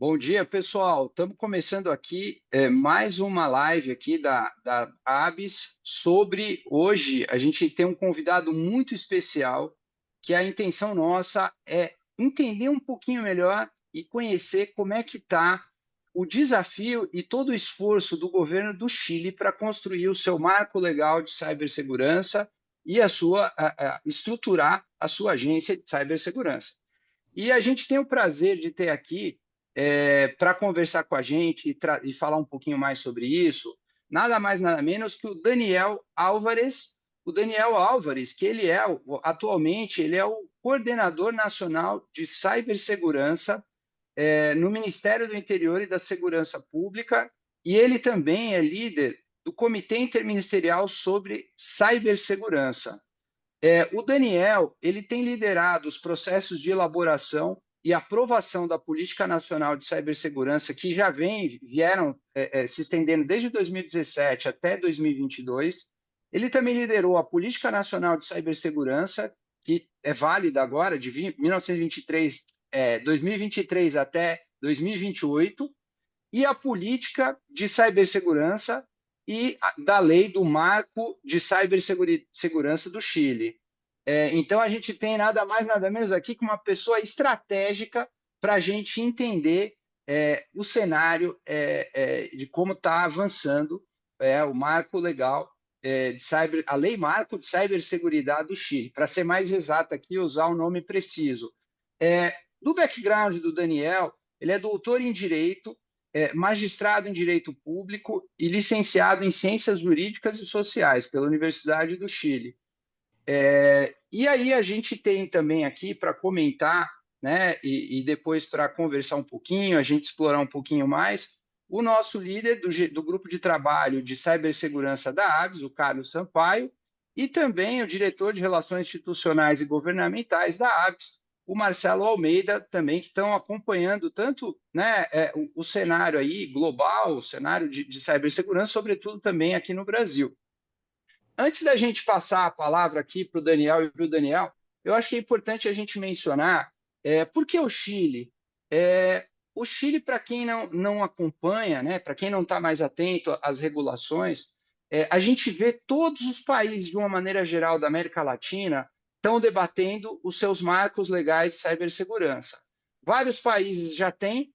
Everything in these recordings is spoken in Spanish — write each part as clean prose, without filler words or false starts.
Bom dia, pessoal. Estamos começando aqui mais uma live aqui da ABS sobre hoje a gente tem um convidado muito especial que a intenção nossa é entender um pouquinho melhor e conhecer como é que está o desafio e todo o esforço do governo do Chile para construir o seu marco legal de cibersegurança e estruturar a sua agência de cibersegurança. E a gente tem o prazer de ter aqui, para conversar com a gente e falar um pouquinho mais sobre isso, nada mais, nada menos que o Daniel Álvares. O Daniel Álvares, que atualmente, ele é o coordenador nacional de cibersegurança no Ministério do Interior e da Segurança Pública, e ele também é líder do Comitê Interministerial sobre Cibersegurança. O Daniel ele tem liderado os processos de elaboração e aprovação da Política Nacional de Cibersegurança, que vieram se estendendo desde 2017 até 2022. Ele também liderou a Política Nacional de Cibersegurança, que é válida agora, de 1923, 2023 até 2028, e a Política de Cibersegurança da Lei do Marco de Cibersegurança do Chile. Então, a gente tem nada mais, nada menos aqui que uma pessoa estratégica para a gente entender o cenário de como está avançando o marco legal a Lei Marco de Ciberseguridade do Chile. Para ser mais exato aqui, usar o nome preciso. Do background do Daniel, ele é doutor em Direito, magistrado em Direito Público e licenciado em Ciências Jurídicas e Sociais pela Universidade do Chile. E aí a gente tem também aqui para comentar, né, e depois para conversar um pouquinho, a gente explorar um pouquinho mais, o nosso líder do grupo de trabalho de cibersegurança da ABS, o Carlos Sampaio, e também o diretor de Relações Institucionais e Governamentais da ABS, o Marcelo Almeida, também, que estão acompanhando tanto, né, o cenário aí global, o cenário de cibersegurança, sobretudo também aqui no Brasil. Antes da gente passar a palavra aqui para o Daniel e para o Daniel, eu acho que é importante a gente mencionar por que o Chile. O Chile, para quem não acompanha, né, para quem não está mais atento às regulações, a gente vê todos os países, de uma maneira geral, da América Latina, estão debatendo os seus marcos legais de cibersegurança. Vários países já têm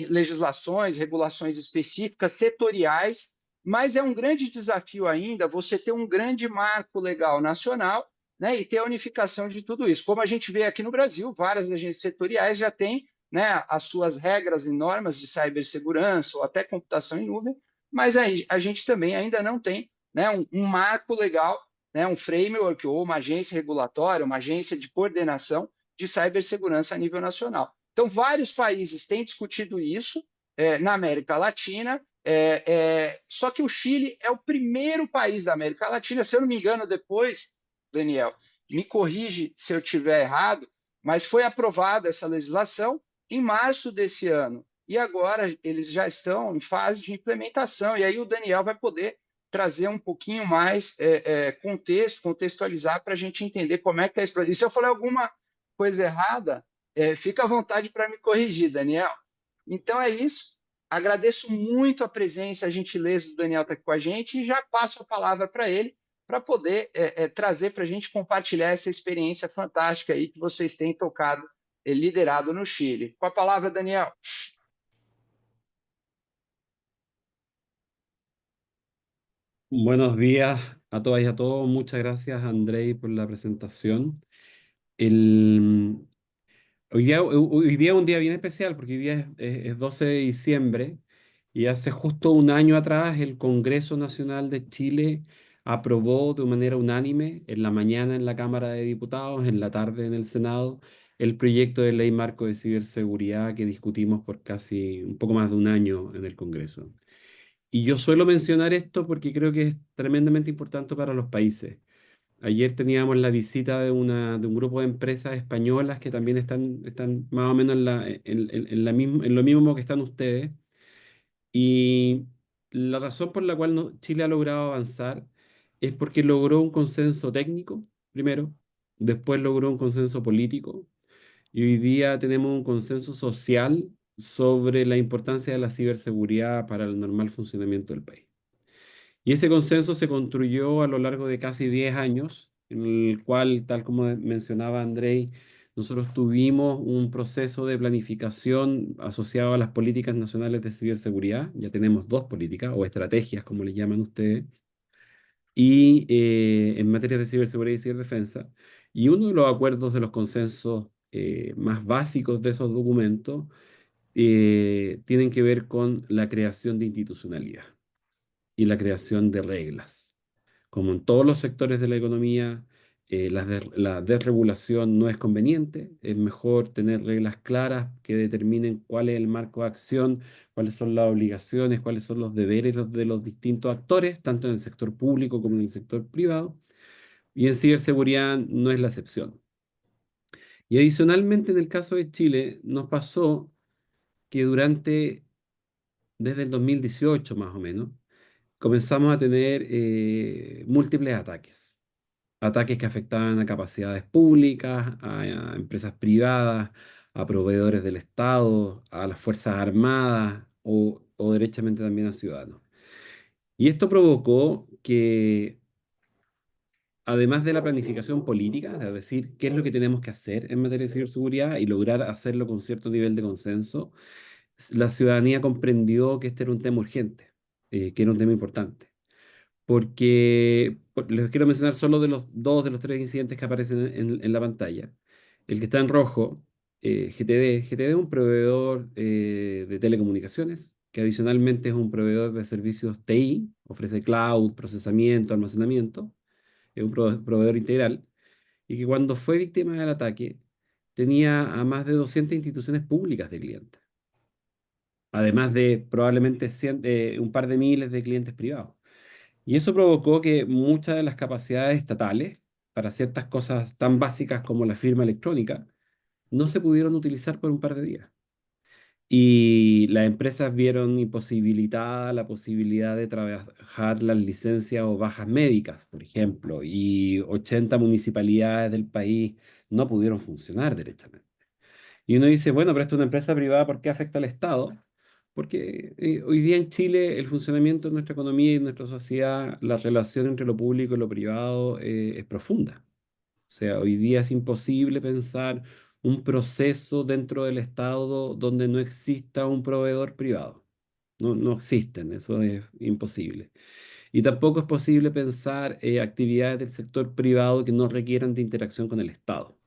legislações, regulações específicas, setoriais, mas é um grande desafio ainda você ter um grande marco legal nacional, né, e ter a unificação de tudo isso. Como a gente vê aqui no Brasil, várias agências setoriais já têm, né, as suas regras e normas de cibersegurança ou até computação em nuvem, mas aí a gente também ainda não tem, né, um marco legal, né, um framework ou uma agência regulatória, uma agência de coordenação de cibersegurança a nível nacional. Então, vários países têm discutido isso na América Latina, só que o Chile é o primeiro país da América Latina, se eu não me engano, depois, Daniel, me corrige se eu estiver errado, mas foi aprovada essa legislação em março desse ano. E agora eles já estão em fase de implementação. E aí o Daniel vai poder trazer um pouquinho mais contextualizar para a gente entender como é que é isso. E se eu falei alguma coisa errada, fica à vontade para me corrigir, Daniel. Então é isso. Agradeço muito a presença, a gentileza do Daniel estar aqui com a gente e já passo a palavra para ele para poder trazer para a gente compartilhar essa experiência fantástica aí que vocês têm tocado, liderado no Chile. Com a palavra, Daniel. Buenos días a todas y a todos. Muchas gracias, Andrei, por la presentación. El, hoy día es un día bien especial porque hoy día es 12 de diciembre y hace justo un año atrás el Congreso Nacional de Chile aprobó de manera unánime en la mañana en la Cámara de Diputados, en la tarde en el Senado, el proyecto de ley marco de ciberseguridad que discutimos por casi un poco más de un año en el Congreso. Y yo suelo mencionar esto porque creo que es tremendamente importante para los países. Ayer teníamos la visita de un grupo de empresas españolas que también están más o menos en lo mismo que están ustedes. Y la razón por la cual Chile ha logrado avanzar es porque logró un consenso técnico, primero, después logró un consenso político y hoy día tenemos un consenso social sobre la importancia de la ciberseguridad para el normal funcionamiento del país. Y ese consenso se construyó a lo largo de casi 10 años, en el cual, tal como mencionaba Andrei, nosotros tuvimos un proceso de planificación asociado a las políticas nacionales de ciberseguridad. Ya tenemos dos políticas o estrategias, como le llaman ustedes, y en materia de ciberseguridad y ciberdefensa. Y uno de los acuerdos de los consensos más básicos de esos documentos tienen que ver con la creación de institucionalidad y la creación de reglas. Como en todos los sectores de la economía, la desregulación no es conveniente, es mejor tener reglas claras que determinen cuál es el marco de acción, cuáles son las obligaciones, cuáles son los deberes de los distintos actores, tanto en el sector público como en el sector privado, y en ciberseguridad no es la excepción. Y adicionalmente, en el caso de Chile, nos pasó que desde el 2018 más o menos, comenzamos a tener múltiples ataques. Ataques que afectaban a capacidades públicas, a empresas privadas, a proveedores del Estado, a las Fuerzas Armadas o derechamente también a ciudadanos. Y esto provocó que, además de la planificación política, de decir qué es lo que tenemos que hacer en materia de ciberseguridad y lograr hacerlo con cierto nivel de consenso, la ciudadanía comprendió que este era un tema urgente, que era un tema importante. Porque les quiero mencionar solo de los dos de los tres incidentes que aparecen en la pantalla. El que está en rojo, GTD. GTD es un proveedor de telecomunicaciones, que adicionalmente es un proveedor de servicios TI, ofrece cloud, procesamiento, almacenamiento, es un proveedor integral, y que cuando fue víctima del ataque tenía a más de 200 instituciones públicas de clientes, además de probablemente un par de miles de clientes privados. Y eso provocó que muchas de las capacidades estatales para ciertas cosas tan básicas como la firma electrónica no se pudieron utilizar por un par de días. Y las empresas vieron imposibilitada la posibilidad de trabajar las licencias o bajas médicas, por ejemplo, y 80 municipalidades del país no pudieron funcionar derechamente. Y uno dice, bueno, pero esto es una empresa privada, ¿por qué afecta al Estado? Porque hoy día en Chile el funcionamiento de nuestra economía y de nuestra sociedad, la relación entre lo público y lo privado es profunda. O sea, hoy día es imposible pensar un proceso dentro del Estado donde no exista un proveedor privado. No, no existen, eso es imposible. Y tampoco es posible pensar actividades del sector privado que no requieran de interacción con el Estado.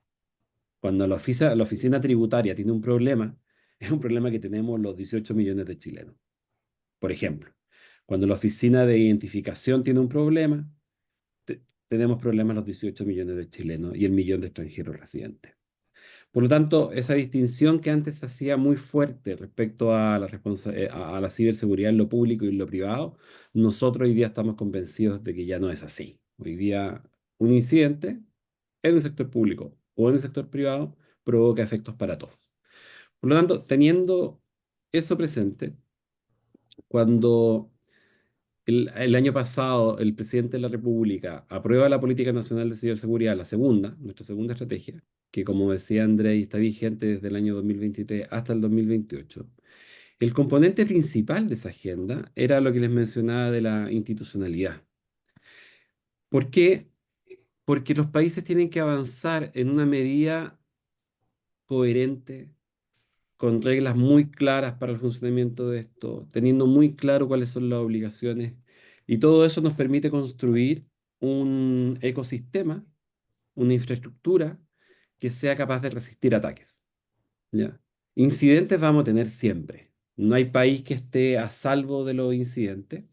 Cuando la oficina tributaria tiene un problema, es un problema que tenemos los 18 millones de chilenos. Por ejemplo, cuando la oficina de identificación tiene un problema, tenemos problemas los 18 millones de chilenos y el millón de extranjeros residentes. Por lo tanto, esa distinción que antes se hacía muy fuerte respecto a a la ciberseguridad en lo público y en lo privado, nosotros hoy día estamos convencidos de que ya no es así. Hoy día un incidente en el sector público o en el sector privado provoca efectos para todos. Por lo tanto, teniendo eso presente, cuando el año pasado el presidente de la República aprueba la Política Nacional de Ciberseguridad, la segunda, nuestra segunda estrategia, que como decía André, está vigente desde el año 2023 hasta el 2028, el componente principal de esa agenda era lo que les mencionaba de la institucionalidad. ¿Por qué? Porque los países tienen que avanzar en una medida coherente, con reglas muy claras para el funcionamiento de esto, teniendo muy claro cuáles son las obligaciones. Y todo eso nos permite construir un ecosistema, una infraestructura que sea capaz de resistir ataques. ¿Ya? Incidentes vamos a tener siempre. No hay país que esté a salvo de los incidentes.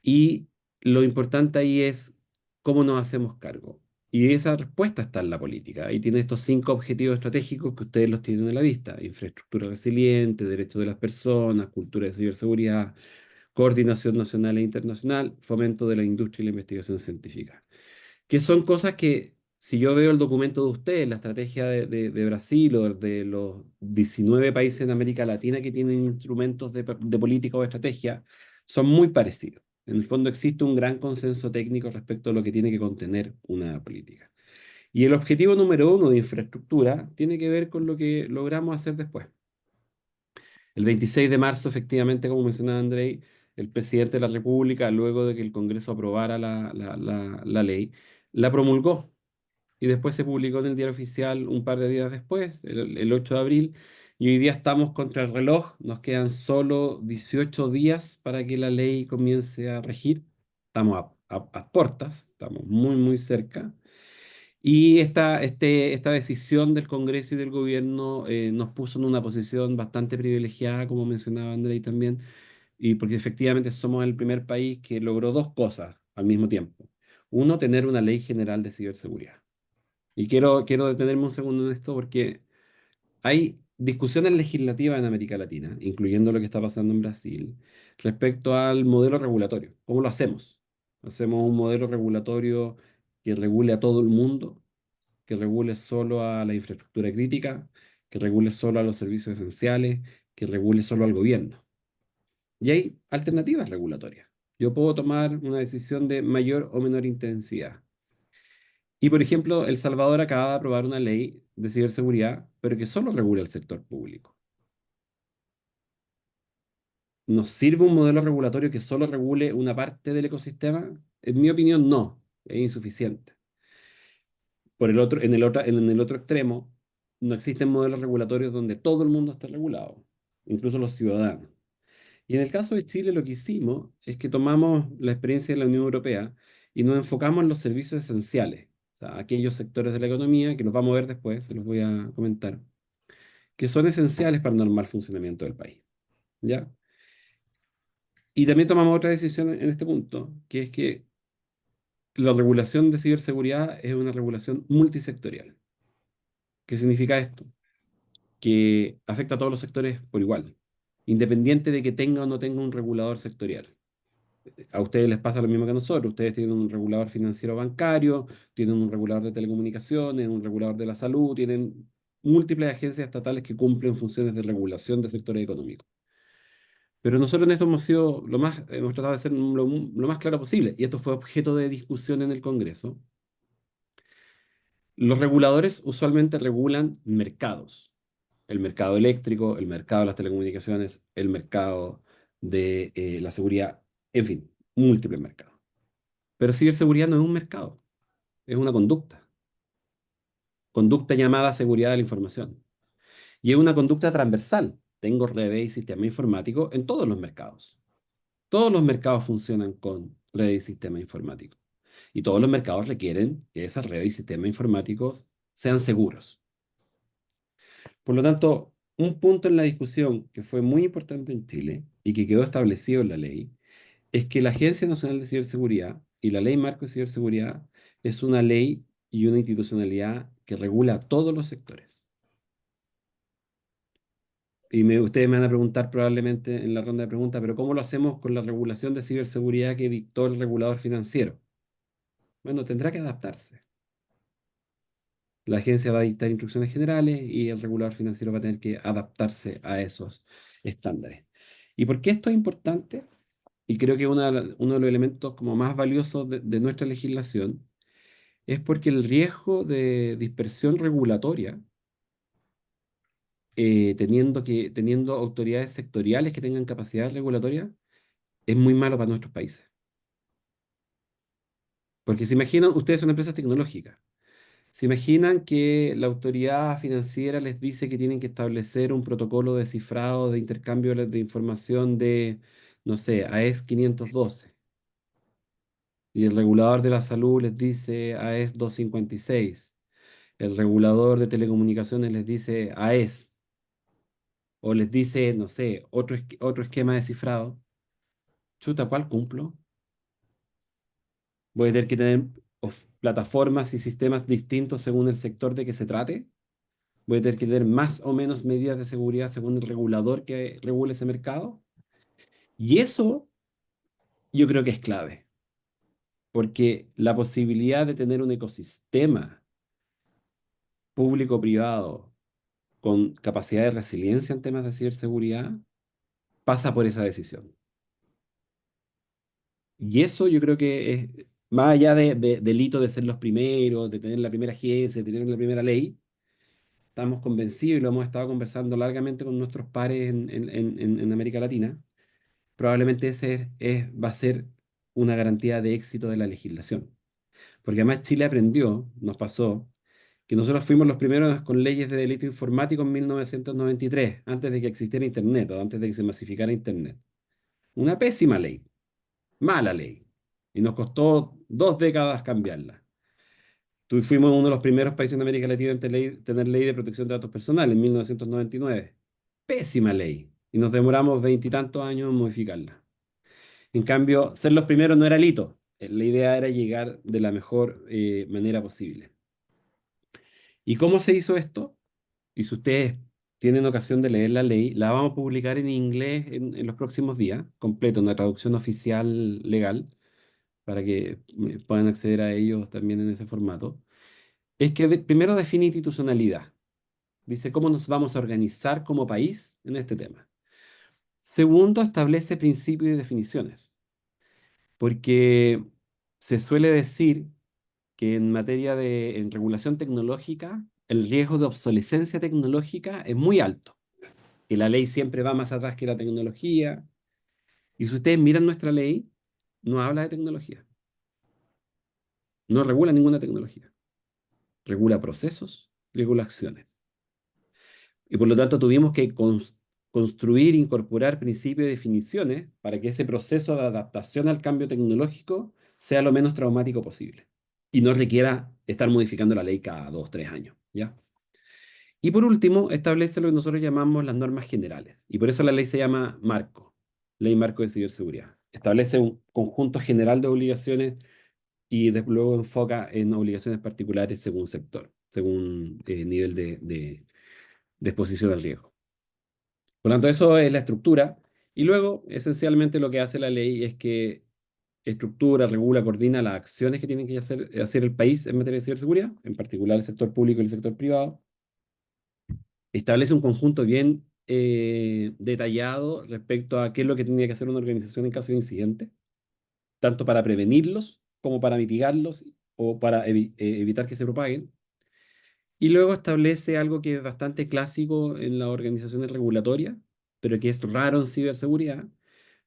Y lo importante ahí es cómo nos hacemos cargo. Y esa respuesta está en la política. Y tiene estos 5 objetivos estratégicos que ustedes los tienen a la vista: infraestructura resiliente, derechos de las personas, cultura de ciberseguridad, coordinación nacional e internacional, fomento de la industria y la investigación científica. Que son cosas que, si yo veo el documento de ustedes, la estrategia de Brasil o de los 19 países en América Latina que tienen instrumentos de política o estrategia, son muy parecidos. En el fondo existe un gran consenso técnico respecto a lo que tiene que contener una política. Y el objetivo número 1 de infraestructura tiene que ver con lo que logramos hacer después. El 26 de marzo, efectivamente, como mencionaba Andrei, el presidente de la República, luego de que el Congreso aprobara la ley, la promulgó y después se publicó en el Diario Oficial un par de días después, el 8 de abril, y hoy día estamos contra el reloj, nos quedan solo 18 días para que la ley comience a regir. Estamos a puertas, estamos muy, muy cerca. Y esta decisión del Congreso y del gobierno nos puso en una posición bastante privilegiada, como mencionaba Andrei también, y porque efectivamente somos el primer país que logró dos cosas al mismo tiempo. Uno, tener una ley general de ciberseguridad. Y quiero detenerme un segundo en esto porque hay discusiones legislativas en América Latina, incluyendo lo que está pasando en Brasil, respecto al modelo regulatorio. ¿Cómo lo hacemos? ¿Hacemos un modelo regulatorio que regule a todo el mundo, que regule solo a la infraestructura crítica, que regule solo a los servicios esenciales, que regule solo al gobierno? Y hay alternativas regulatorias. Yo puedo tomar una decisión de mayor o menor intensidad. Y, por ejemplo, El Salvador acaba de aprobar una ley de ciberseguridad, pero que solo regula el sector público. ¿Nos sirve un modelo regulatorio que solo regule una parte del ecosistema? En mi opinión, no, es insuficiente. En el otro extremo, no existen modelos regulatorios donde todo el mundo esté regulado, incluso los ciudadanos. Y en el caso de Chile, lo que hicimos es que tomamos la experiencia de la Unión Europea y nos enfocamos en los servicios esenciales, o sea, aquellos sectores de la economía que los vamos a ver después, se los voy a comentar, que son esenciales para el normal funcionamiento del país. ¿Ya? Y también tomamos otra decisión en este punto, que es que la regulación de ciberseguridad es una regulación multisectorial. ¿Qué significa esto? Que afecta a todos los sectores por igual, independiente de que tenga o no tenga un regulador sectorial. A ustedes les pasa lo mismo que a nosotros. Ustedes tienen un regulador financiero bancario, tienen un regulador de telecomunicaciones, un regulador de la salud, tienen múltiples agencias estatales que cumplen funciones de regulación de sectores económicos. Pero nosotros en esto hemos tratado de ser lo más claro posible, y esto fue objeto de discusión en el Congreso. Los reguladores usualmente regulan mercados: el mercado eléctrico, el mercado de las telecomunicaciones, el mercado de la seguridad, en fin, múltiples mercados. Pero ciberseguridad no es un mercado, es una conducta llamada seguridad de la información. Y es una conducta transversal. Tengo redes y sistemas informáticos en todos los mercados. Todos los mercados funcionan con redes y sistemas informáticos. Y todos los mercados requieren que esas redes y sistemas informáticos sean seguros. Por lo tanto, un punto en la discusión que fue muy importante en Chile y que quedó establecido en la ley es que la Agencia Nacional de Ciberseguridad y la Ley Marco de Ciberseguridad es una ley y una institucionalidad que regula todos los sectores. Y ustedes me van a preguntar probablemente en la ronda de preguntas, pero ¿cómo lo hacemos con la regulación de ciberseguridad que dictó el regulador financiero? Bueno, tendrá que adaptarse. La agencia va a dictar instrucciones generales y el regulador financiero va a tener que adaptarse a esos estándares. ¿Y por qué esto es importante? Y creo que uno de los elementos como más valiosos de nuestra legislación es porque el riesgo de dispersión regulatoria, teniendo autoridades sectoriales que tengan capacidad regulatoria, es muy malo para nuestros países. Porque se imaginan, ustedes son empresas tecnológicas. ¿Se imaginan que la autoridad financiera les dice que tienen que establecer un protocolo de cifrado de intercambio de información de, no sé, AES 512? Y el regulador de la salud les dice AES 256. El regulador de telecomunicaciones les dice AES. O les dice, no sé, otro esquema de cifrado. Chuta, ¿cuál cumplo? Voy a tener que tener plataformas y sistemas distintos según el sector de que se trate. Voy a tener que tener más o menos medidas de seguridad según el regulador que regule ese mercado. Y eso yo creo que es clave, porque la posibilidad de tener un ecosistema público-privado con capacidad de resiliencia en temas de ciberseguridad pasa por esa decisión. Y eso yo creo que es, más allá del hito de ser los primeros, de tener la primera agencia, de tener la primera ley, estamos convencidos y lo hemos estado conversando largamente con nuestros pares en América Latina, probablemente va a ser una garantía de éxito de la legislación. Porque además Chile aprendió, nos pasó, que nosotros fuimos los primeros con leyes de delito informático en 1993, antes de que existiera Internet o antes de que se masificara Internet. Una pésima ley, mala ley. Y nos costó 2 décadas cambiarla. Fuimos uno de los primeros países en América Latina en tener ley de protección de datos personales en 1999. Pésima ley. Y nos demoramos veintitantos años en modificarla. En cambio, ser los primeros no era el hito. La idea era llegar de la mejor manera posible. ¿Y cómo se hizo esto? Y si ustedes tienen ocasión de leer la ley, la vamos a publicar en inglés en los próximos días, completo, una traducción oficial legal, para que puedan acceder a ellos también en ese formato. Es que primero define institucionalidad. Dice cómo nos vamos a organizar como país en este tema. Segundo, establece principios y definiciones, porque se suele decir que en materia en regulación tecnológica, el riesgo de obsolescencia tecnológica es muy alto, que la ley siempre va más atrás que la tecnología. Y si ustedes miran nuestra ley, no habla de tecnología, no regula ninguna tecnología, regula procesos, regula acciones. Y por lo tanto tuvimos que construir, incorporar principios y definiciones para que ese proceso de adaptación al cambio tecnológico sea lo menos traumático posible y no requiera estar modificando la ley cada 2, 3 años, ¿ya? Y por último, establece lo que nosotros llamamos las normas generales. Y por eso la ley se llama marco, Ley Marco de Ciberseguridad. Establece un conjunto general de obligaciones y luego enfoca en obligaciones particulares según sector, según nivel de exposición al riesgo. Por lo tanto, eso es la estructura. Y luego, esencialmente, lo que hace la ley es que estructura, regula, coordina las acciones que tiene que hacer el país en materia de ciberseguridad, en particular el sector público y el sector privado. Establece un conjunto bien detallado respecto a qué es lo que tiene que hacer una organización en caso de incidente, tanto para prevenirlos como para mitigarlos o para evitar que se propaguen. Y luego establece algo que es bastante clásico en las organizaciones regulatorias, pero que es raro en ciberseguridad,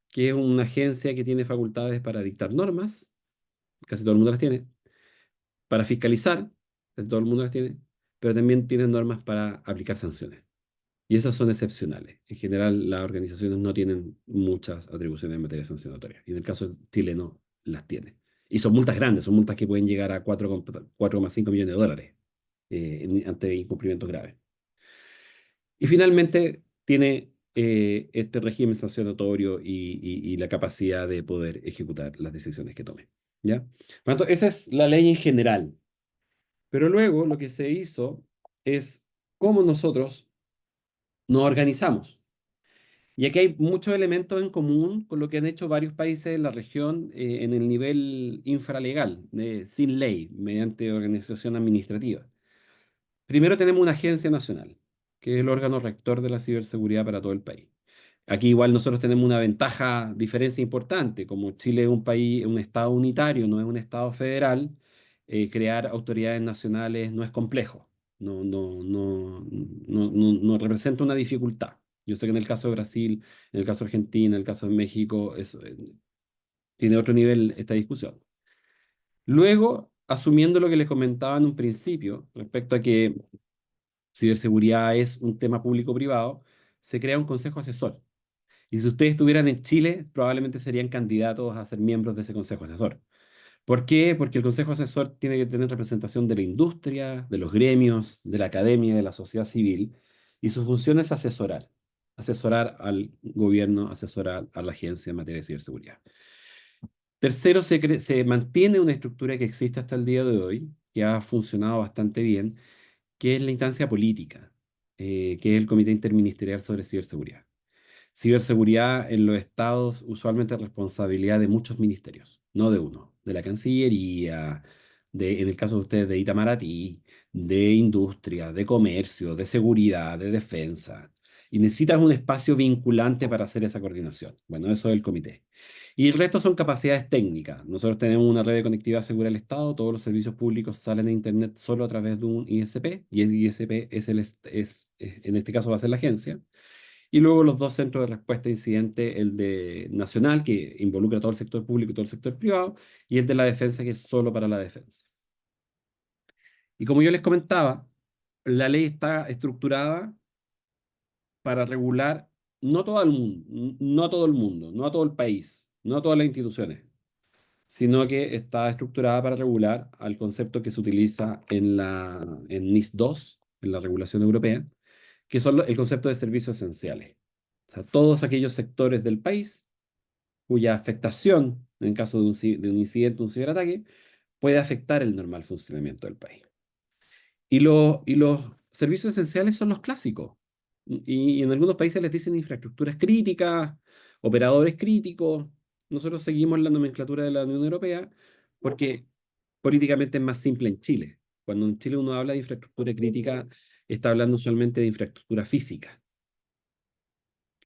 que es una agencia que tiene facultades para dictar normas, casi todo el mundo las tiene, para fiscalizar, casi todo el mundo las tiene, pero también tiene normas para aplicar sanciones. Y esas son excepcionales. En general, las organizaciones no tienen muchas atribuciones en materia sancionatoria. Y en el caso de Chile no las tiene. Y son multas grandes, son multas que pueden llegar a 4,5 millones de dólares ante incumplimientos graves. Y finalmente tiene este régimen sancionatorio y la capacidad de poder ejecutar las decisiones que tome. ¿Ya? Por lo tanto, esa es la ley en general. Pero luego lo que se hizo es cómo nosotros nos organizamos. Y aquí hay muchos elementos en común con lo que han hecho varios países de la región en el nivel infralegal, sin ley, mediante organización administrativa. Primero tenemos una agencia nacional, que es el órgano rector de la ciberseguridad para todo el país. Aquí igual nosotros tenemos una ventaja, diferencia importante, como Chile es un país, un estado unitario, no es un estado federal, crear autoridades nacionales no es complejo, no representa una dificultad. Yo sé que en el caso de Brasil, en el caso de Argentina, en el caso de México, tiene otro nivel esta discusión. Luego, asumiendo lo que les comentaba en un principio, respecto a que ciberseguridad es un tema público-privado, se crea un consejo asesor. Y si ustedes estuvieran en Chile, probablemente serían candidatos a ser miembros de ese consejo asesor. ¿Por qué? Porque el consejo asesor tiene que tener representación de la industria, de los gremios, de la academia, de la sociedad civil, y su función es asesorar. Asesorar al gobierno, asesorar a la agencia en materia de ciberseguridad. Tercero, se mantiene una estructura que existe hasta el día de hoy, que ha funcionado bastante bien, que es la instancia política, que es el Comité Interministerial sobre Ciberseguridad. Ciberseguridad en los estados usualmente es responsabilidad de muchos ministerios, no de uno, de la Cancillería, en el caso de ustedes, de Itamaraty, de Industria, de Comercio, de Seguridad, de Defensa. Y necesitas un espacio vinculante para hacer esa coordinación. Bueno, eso es el comité. Y el resto son capacidades técnicas. Nosotros tenemos una red de conectividad segura del Estado. Todos los servicios públicos salen a Internet solo a través de un ISP. Y el ISP en este caso va a ser la agencia. Y luego los dos centros de respuesta a incidente, el de nacional, que involucra todo el sector público y todo el sector privado, y el de la defensa, que es solo para la defensa. Y como yo les comentaba, la ley está estructurada para regular no todo el mundo, no a todo el mundo, no a todo el país, no a todas las instituciones, sino que está estructurada para regular al concepto que se utiliza en NIS 2, en la regulación europea, que son el concepto de servicios esenciales. O sea, todos aquellos sectores del país cuya afectación, en caso de un incidente, un ciberataque, puede afectar el normal funcionamiento del país. Y los servicios esenciales son los clásicos. Y en algunos países les dicen infraestructuras críticas, operadores críticos. Nosotros seguimos la nomenclatura de la Unión Europea porque políticamente es más simple en Chile. Cuando en Chile uno habla de infraestructura crítica, está hablando usualmente de infraestructura física.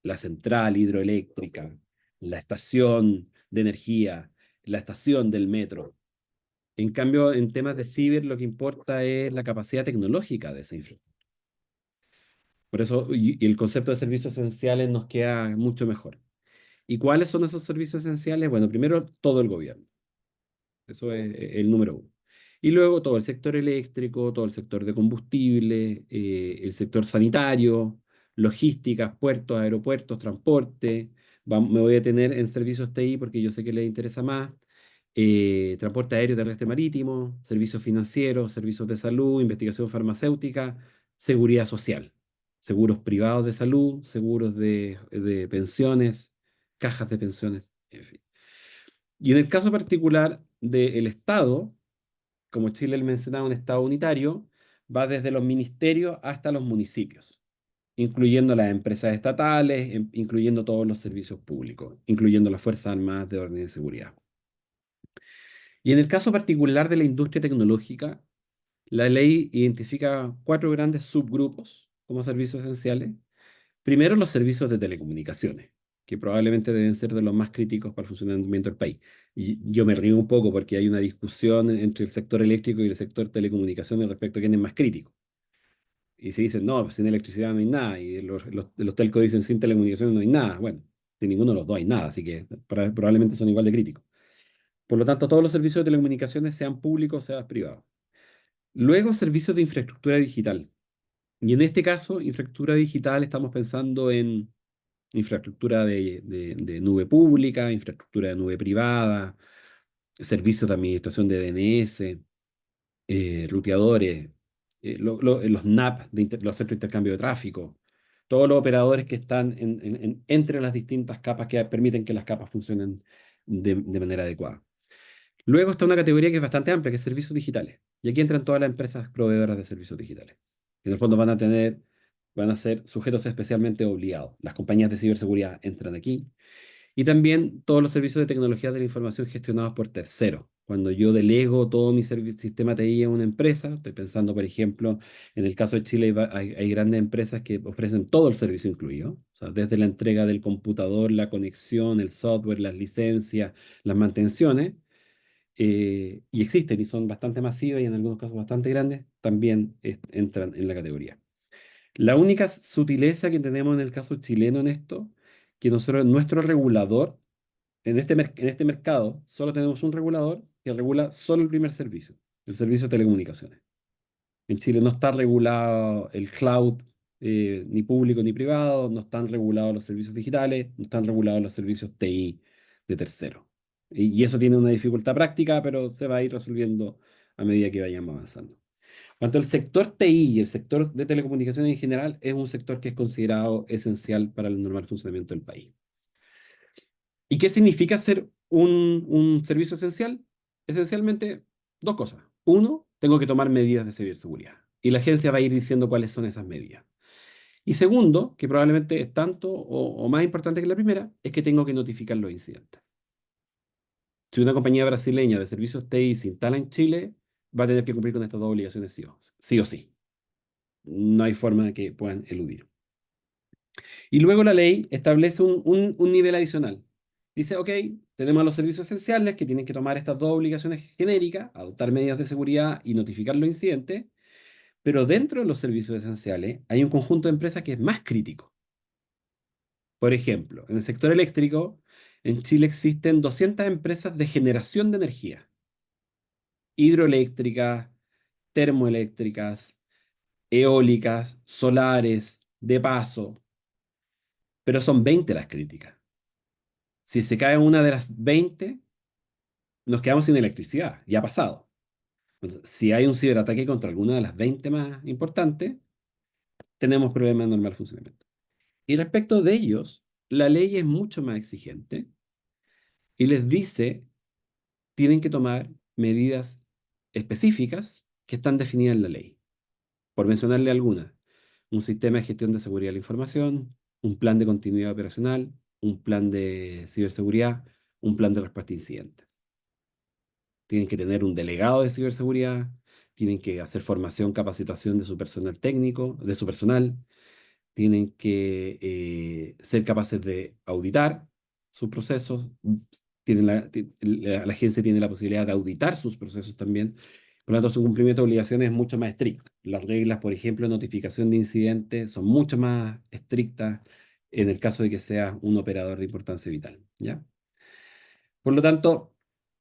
La central hidroeléctrica, la estación de energía, la estación del metro. En cambio, en temas de ciber, lo que importa es la capacidad tecnológica de esa infraestructura. Por eso, y el concepto de servicios esenciales nos queda mucho mejor. ¿Y cuáles son esos servicios esenciales? Bueno, primero, todo el gobierno. Eso es el número uno. Y luego todo el sector eléctrico, todo el sector de combustible, el sector sanitario, logística, puertos, aeropuertos, transporte. Me voy a tener en servicios TI porque yo sé que les interesa más. Transporte aéreo, terrestre, marítimo, servicios financieros, servicios de salud, investigación farmacéutica, seguridad social, seguros privados de salud, seguros de pensiones, cajas de pensiones, en fin. Y en el caso particular del Estado, como Chile le mencionaba, un Estado unitario, va desde los ministerios hasta los municipios, incluyendo las empresas estatales, incluyendo todos los servicios públicos, incluyendo las Fuerzas Armadas de Orden y Seguridad. Y en el caso particular de la industria tecnológica, la ley identifica cuatro grandes subgrupos como servicios esenciales. Primero, los servicios de telecomunicaciones, que probablemente deben ser de los más críticos para el funcionamiento del país. Y yo me río un poco porque hay una discusión entre el sector eléctrico y el sector telecomunicaciones respecto a quién es más crítico. Y se dicen, no, pues sin electricidad no hay nada. Y los telcos dicen, sin telecomunicaciones no hay nada. Bueno, sin ninguno de los dos hay nada, así que probablemente son igual de críticos. Por lo tanto, todos los servicios de telecomunicaciones, sean públicos, sean privados. Luego, servicios de infraestructura digital. Y en este caso, infraestructura digital, estamos pensando en infraestructura de nube pública, infraestructura de nube privada, servicios de administración de DNS, ruteadores, los NAP, los centros de intercambio de tráfico, todos los operadores que están entre las distintas capas que permiten que las capas funcionen de manera adecuada. Luego está una categoría que es bastante amplia, que es servicios digitales. Y aquí entran todas las empresas proveedoras de servicios digitales. En el fondo van a ser sujetos especialmente obligados. Las compañías de ciberseguridad entran aquí. Y también todos los servicios de tecnología de la información gestionados por terceros. Cuando yo delego todo mi sistema TI a una empresa, estoy pensando, por ejemplo, en el caso de Chile hay grandes empresas que ofrecen todo el servicio incluido, o sea, desde la entrega del computador, la conexión, el software, las licencias, las mantenciones, y existen y son bastante masivas y en algunos casos bastante grandes, también entran en la categoría. La única sutileza que tenemos en el caso chileno en esto, que nuestro regulador, en este mercado, solo tenemos un regulador que regula solo el primer servicio, el servicio de telecomunicaciones. En Chile no está regulado el cloud, ni público ni privado, no están regulados los servicios digitales, no están regulados los servicios TI de terceros. Y eso tiene una dificultad práctica, pero se va a ir resolviendo a medida que vayamos avanzando. En cuanto al sector TI y el sector de telecomunicaciones en general, es un sector que es considerado esencial para el normal funcionamiento del país. ¿Y qué significa ser un servicio esencial? Esencialmente, dos cosas. Uno, tengo que tomar medidas de ciberseguridad. Y la agencia va a ir diciendo cuáles son esas medidas. Y segundo, que probablemente es tanto o más importante que la primera, es que tengo que notificar los incidentes. Si una compañía brasileña de servicios TI se instala en Chile, va a tener que cumplir con estas dos obligaciones sí o sí. No hay forma de que puedan eludir. Y luego la ley establece un nivel adicional. Dice, ok, tenemos a los servicios esenciales que tienen que tomar estas dos obligaciones genéricas, adoptar medidas de seguridad y notificar los incidentes, pero dentro de los servicios esenciales hay un conjunto de empresas que es más crítico. Por ejemplo, en el sector eléctrico, en Chile existen 200 empresas de generación de energía, hidroeléctricas, termoeléctricas, eólicas, solares, de paso, pero son 20 las críticas. Si se cae una de las 20, nos quedamos sin electricidad. Ya ha pasado. Entonces, si hay un ciberataque contra alguna de las 20 más importantes, tenemos problemas de normal funcionamiento. Y respecto de ellos, la ley es mucho más exigente y les dice, tienen que tomar medidas específicas que están definidas en la ley. Por mencionarle algunas, un sistema de gestión de seguridad de la información, un plan de continuidad operacional, un plan de ciberseguridad, un plan de respuesta a incidentes. Tienen que tener un delegado de ciberseguridad, tienen que hacer formación, capacitación de su personal técnico, de su personal, tienen que ser capaces de auditar sus procesos, la agencia tiene la posibilidad de auditar sus procesos también, por lo tanto su cumplimiento de obligaciones es mucho más estricto. Las reglas, por ejemplo, de notificación de incidentes son mucho más estrictas en el caso de que sea un operador de importancia vital, ¿ya? Por lo tanto,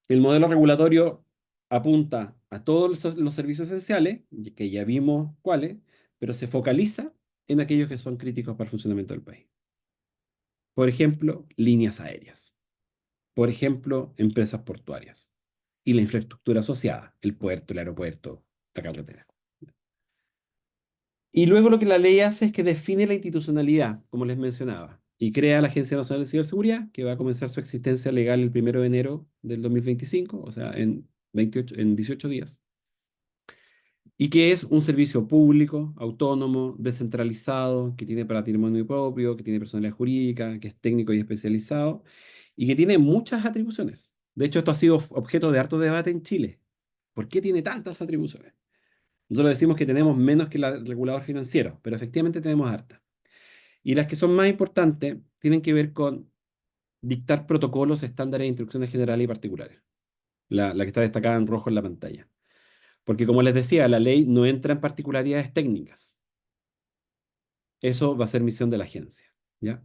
el modelo regulatorio apunta a todos los servicios esenciales, que ya vimos cuáles, pero se focaliza en aquellos que son críticos para el funcionamiento del país. Por ejemplo, líneas aéreas. Por ejemplo, empresas portuarias. Y la infraestructura asociada, el puerto, el aeropuerto, la carretera. Y luego lo que la ley hace es que define la institucionalidad, como les mencionaba, y crea la Agencia Nacional de Ciberseguridad, que va a comenzar su existencia legal el 1 de enero del 2025, o sea, en 18 días, y que es un servicio público, autónomo, descentralizado, que tiene patrimonio propio, que tiene personalidad jurídica, que es técnico y especializado, y que tiene muchas atribuciones. De hecho, esto ha sido objeto de harto debate en Chile. ¿Por qué tiene tantas atribuciones? Nosotros decimos que tenemos menos que el regulador financiero, pero efectivamente tenemos hartas. Y las que son más importantes tienen que ver con dictar protocolos, estándares e instrucciones generales y particulares. La que está destacada en rojo en la pantalla. Porque como les decía, la ley no entra en particularidades técnicas. Eso va a ser misión de la agencia, ¿ya?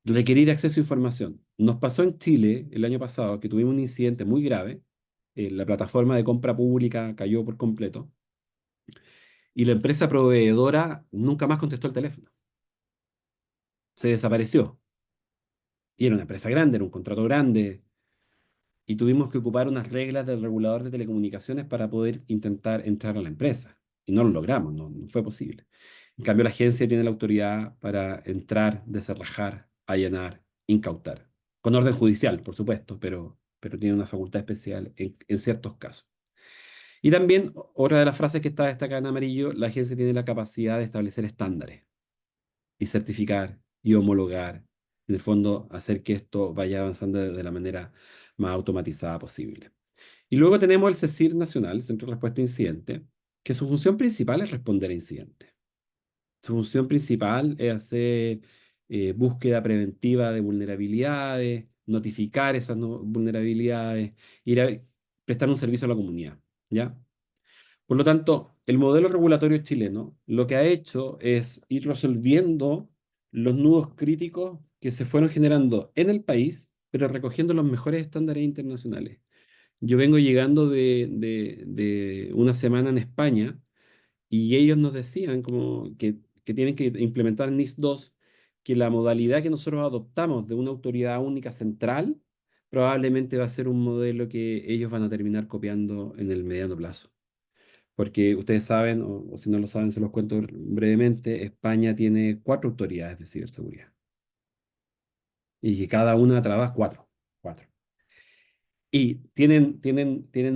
Requerir acceso a información. Nos pasó en Chile el año pasado que tuvimos un incidente muy grave. La plataforma de compra pública cayó por completo y la empresa proveedora nunca más contestó el teléfono. Se desapareció. Y era una empresa grande, era un contrato grande, y tuvimos que ocupar unas reglas del regulador de telecomunicaciones para poder intentar entrar a la empresa. Y no lo logramos, no fue posible. En cambio, la agencia tiene la autoridad para entrar, desarrajar, allanar, incautar. Con orden judicial, por supuesto, pero tiene una facultad especial en ciertos casos. Y también, otra de las frases que está destacada en amarillo, la agencia tiene la capacidad de establecer estándares y certificar y homologar. En el fondo, hacer que esto vaya avanzando de la manera más automatizada posible. Y luego tenemos el CECIR Nacional, Centro de Respuesta a Incidentes, que su función principal es responder a incidentes. Su función principal es hacer búsqueda preventiva de vulnerabilidades, notificar esas vulnerabilidades, ir a prestar un servicio a la comunidad, ¿ya? Por lo tanto, el modelo regulatorio chileno lo que ha hecho es ir resolviendo los nudos críticos que se fueron generando en el país, pero recogiendo los mejores estándares internacionales. Yo vengo llegando de una semana en España y ellos nos decían como que tienen que implementar NIS 2, que la modalidad que nosotros adoptamos de una autoridad única central probablemente va a ser un modelo que ellos van a terminar copiando en el mediano plazo. Porque ustedes saben, o si no lo saben, se los cuento brevemente, España tiene 4 autoridades de ciberseguridad. Y que cada una trabaja cuatro. Cuatro. Y tienen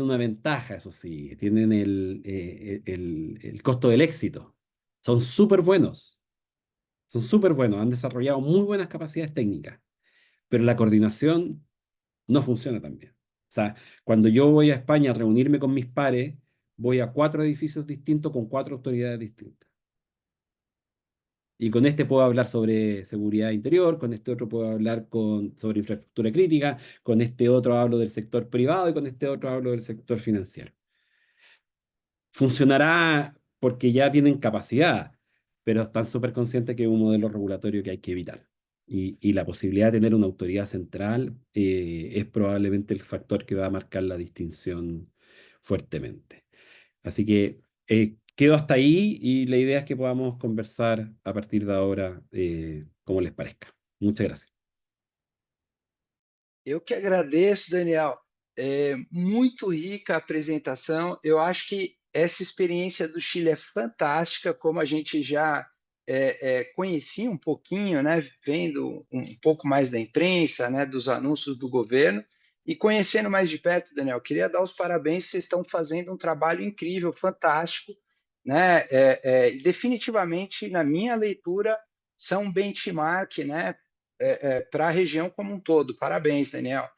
una ventaja, eso sí, tienen el costo del éxito. Son súper buenos, son súper buenos, han desarrollado muy buenas capacidades técnicas, pero la coordinación no funciona tan bien. O sea, cuando yo voy a España a reunirme con mis pares, voy a 4 edificios distintos con 4 autoridades distintas. Y con este puedo hablar sobre seguridad interior, con este otro puedo hablar sobre infraestructura crítica, con este otro hablo del sector privado y con este otro hablo del sector financiero. Funcionará porque ya tienen capacidad, pero están súper conscientes que es un modelo regulatorio que hay que evitar. Y la posibilidad de tener una autoridad central es probablemente el factor que va a marcar la distinción fuertemente. Así que quedo hasta ahí y la idea es que podamos conversar a partir de ahora como les parezca. Muchas gracias. Eu que agradeço, Daniel. É muito rica a apresentação. Eu acho que essa experiência do Chile é fantástica, como a gente já conhecia um pouquinho, né, vendo um pouco mais da imprensa, né, dos anúncios do governo, e conhecendo mais de perto, Daniel. Queria dar os parabéns, vocês estão fazendo um trabalho incrível, fantástico, né? E definitivamente, na minha leitura, são um benchmark, né, para a região como um todo. Parabéns, Daniel.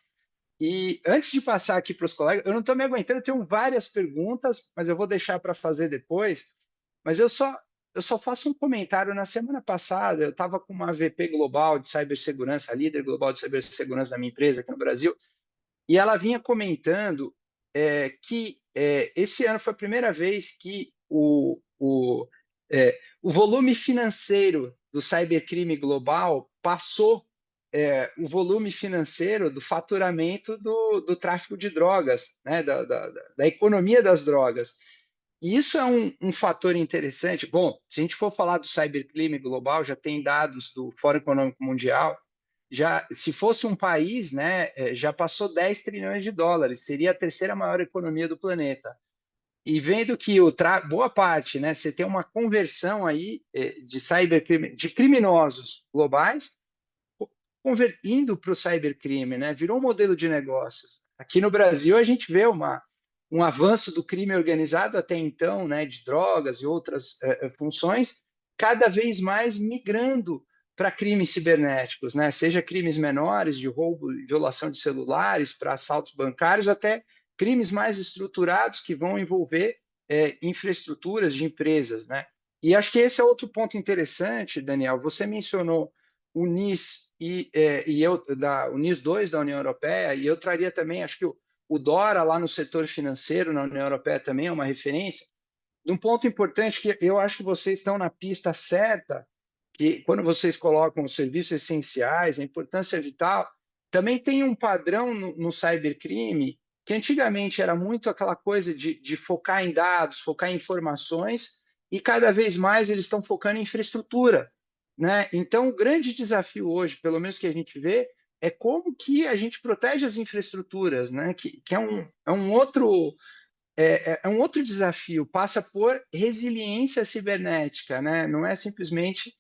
E antes de passar aqui para os colegas, eu não estou me aguentando, eu tenho várias perguntas, mas eu vou deixar para fazer depois. Mas eu só faço um comentário. Na semana passada, eu estava com uma VP global de cibersegurança, líder global de cibersegurança da minha empresa aqui no Brasil, e ela vinha comentando que esse ano foi a primeira vez que o volume financeiro do cybercrime global passou o volume financeiro do faturamento do tráfico de drogas, né, da economia das drogas. E isso é um fator interessante. Bom, se a gente for falar do cybercrime global, já tem dados do Fórum Econômico Mundial, já se fosse um país, né, já passou 10 trilhões de dólares, seria a terceira maior economia do planeta. E vendo que boa parte, né, você tem uma conversão aí de cybercrime, de criminosos globais convertindo para o cybercrime, né? Virou um modelo de negócios. Aqui no Brasil a gente vê um avanço do crime organizado até então, né, de drogas e outras funções, cada vez mais migrando para crimes cibernéticos, né? Seja crimes menores de roubo e violação de celulares, para assaltos bancários, até crimes mais estruturados que vão envolver infraestruturas de empresas, né? E acho que esse é outro ponto interessante, Daniel. Você mencionou o NIS o NIS 2 da União Europeia, e eu traria também, acho que o DORA lá no setor financeiro na União Europeia também é uma referência. Um ponto importante que eu acho que vocês estão na pista certa, que quando vocês colocam os serviços essenciais, a importância vital, também tem um padrão no cybercrime, que antigamente era muito aquela coisa de focar em dados, focar em informações, e cada vez mais eles estão focando em infraestrutura, né? Então, o grande desafio hoje, pelo menos que a gente vê, é como que a gente protege as infraestruturas, né? Que é um outro desafio, passa por resiliência cibernética, né? Não é simplesmente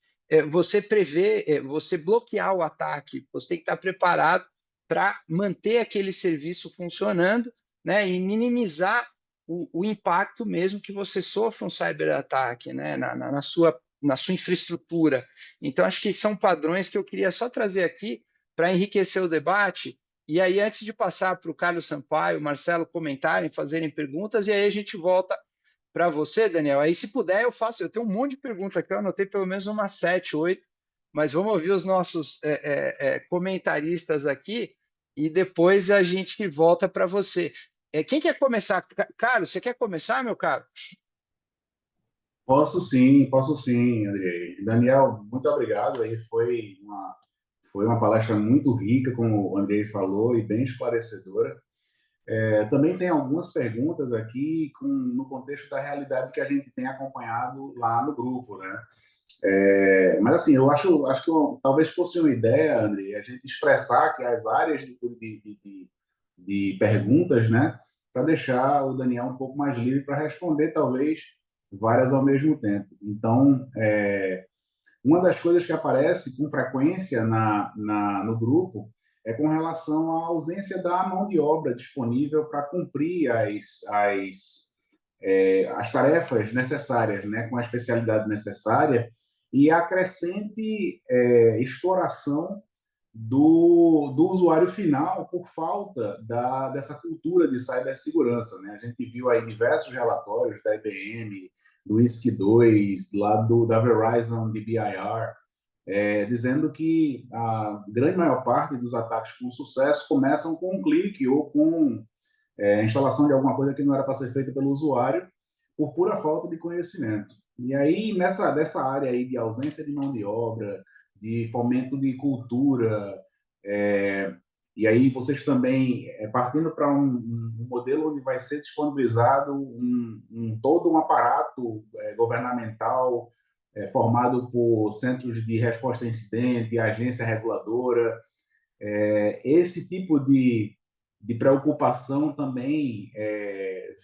você prever, você bloquear o ataque, você tem que estar preparado para manter aquele serviço funcionando, né? E minimizar o impacto mesmo que você sofra um cyberataque, né? Na sua infraestrutura. Então, acho que são padrões que eu queria só trazer aqui para enriquecer o debate. E aí, antes de passar para o Carlos Sampaio, o Marcelo comentarem, fazerem perguntas, e aí a gente volta para você, Daniel. Aí, se puder, eu tenho um monte de perguntas aqui, eu anotei pelo menos umas 7, 8, mas vamos ouvir os nossos comentaristas aqui e depois a gente volta para você. Quem quer começar? Carlos, você quer começar, meu caro? Posso sim, Andrei. Daniel, muito obrigado. Aí foi uma palestra muito rica, como o Andrei falou, e bem esclarecedora. Também tem algumas perguntas aqui no contexto da realidade que a gente tem acompanhado lá no grupo, né? Mas assim, eu acho que talvez fosse uma ideia, Andrei, a gente expressar que as áreas de perguntas, né, para deixar o Daniel um pouco mais livre para responder, talvez, várias ao mesmo tempo. Então, uma das coisas que aparece com frequência no grupo é com relação à ausência da mão de obra disponível para cumprir as tarefas necessárias, né, com a especialidade necessária, e a crescente exploração do usuário final por falta dessa cultura de cibersegurança, né? A gente viu aí diversos relatórios da IBM, do ISC2, lá da Verizon DBIR, dizendo que a grande maior parte dos ataques com sucesso começam com um clique ou com a instalação de alguma coisa que não era para ser feita pelo usuário, por pura falta de conhecimento. E aí, dessa área aí de ausência de mão de obra, de fomento de cultura, e aí vocês também, partindo para um modelo onde vai ser disponibilizado todo um aparato governamental formado por centros de resposta a incidente, agência reguladora, esse tipo de preocupação também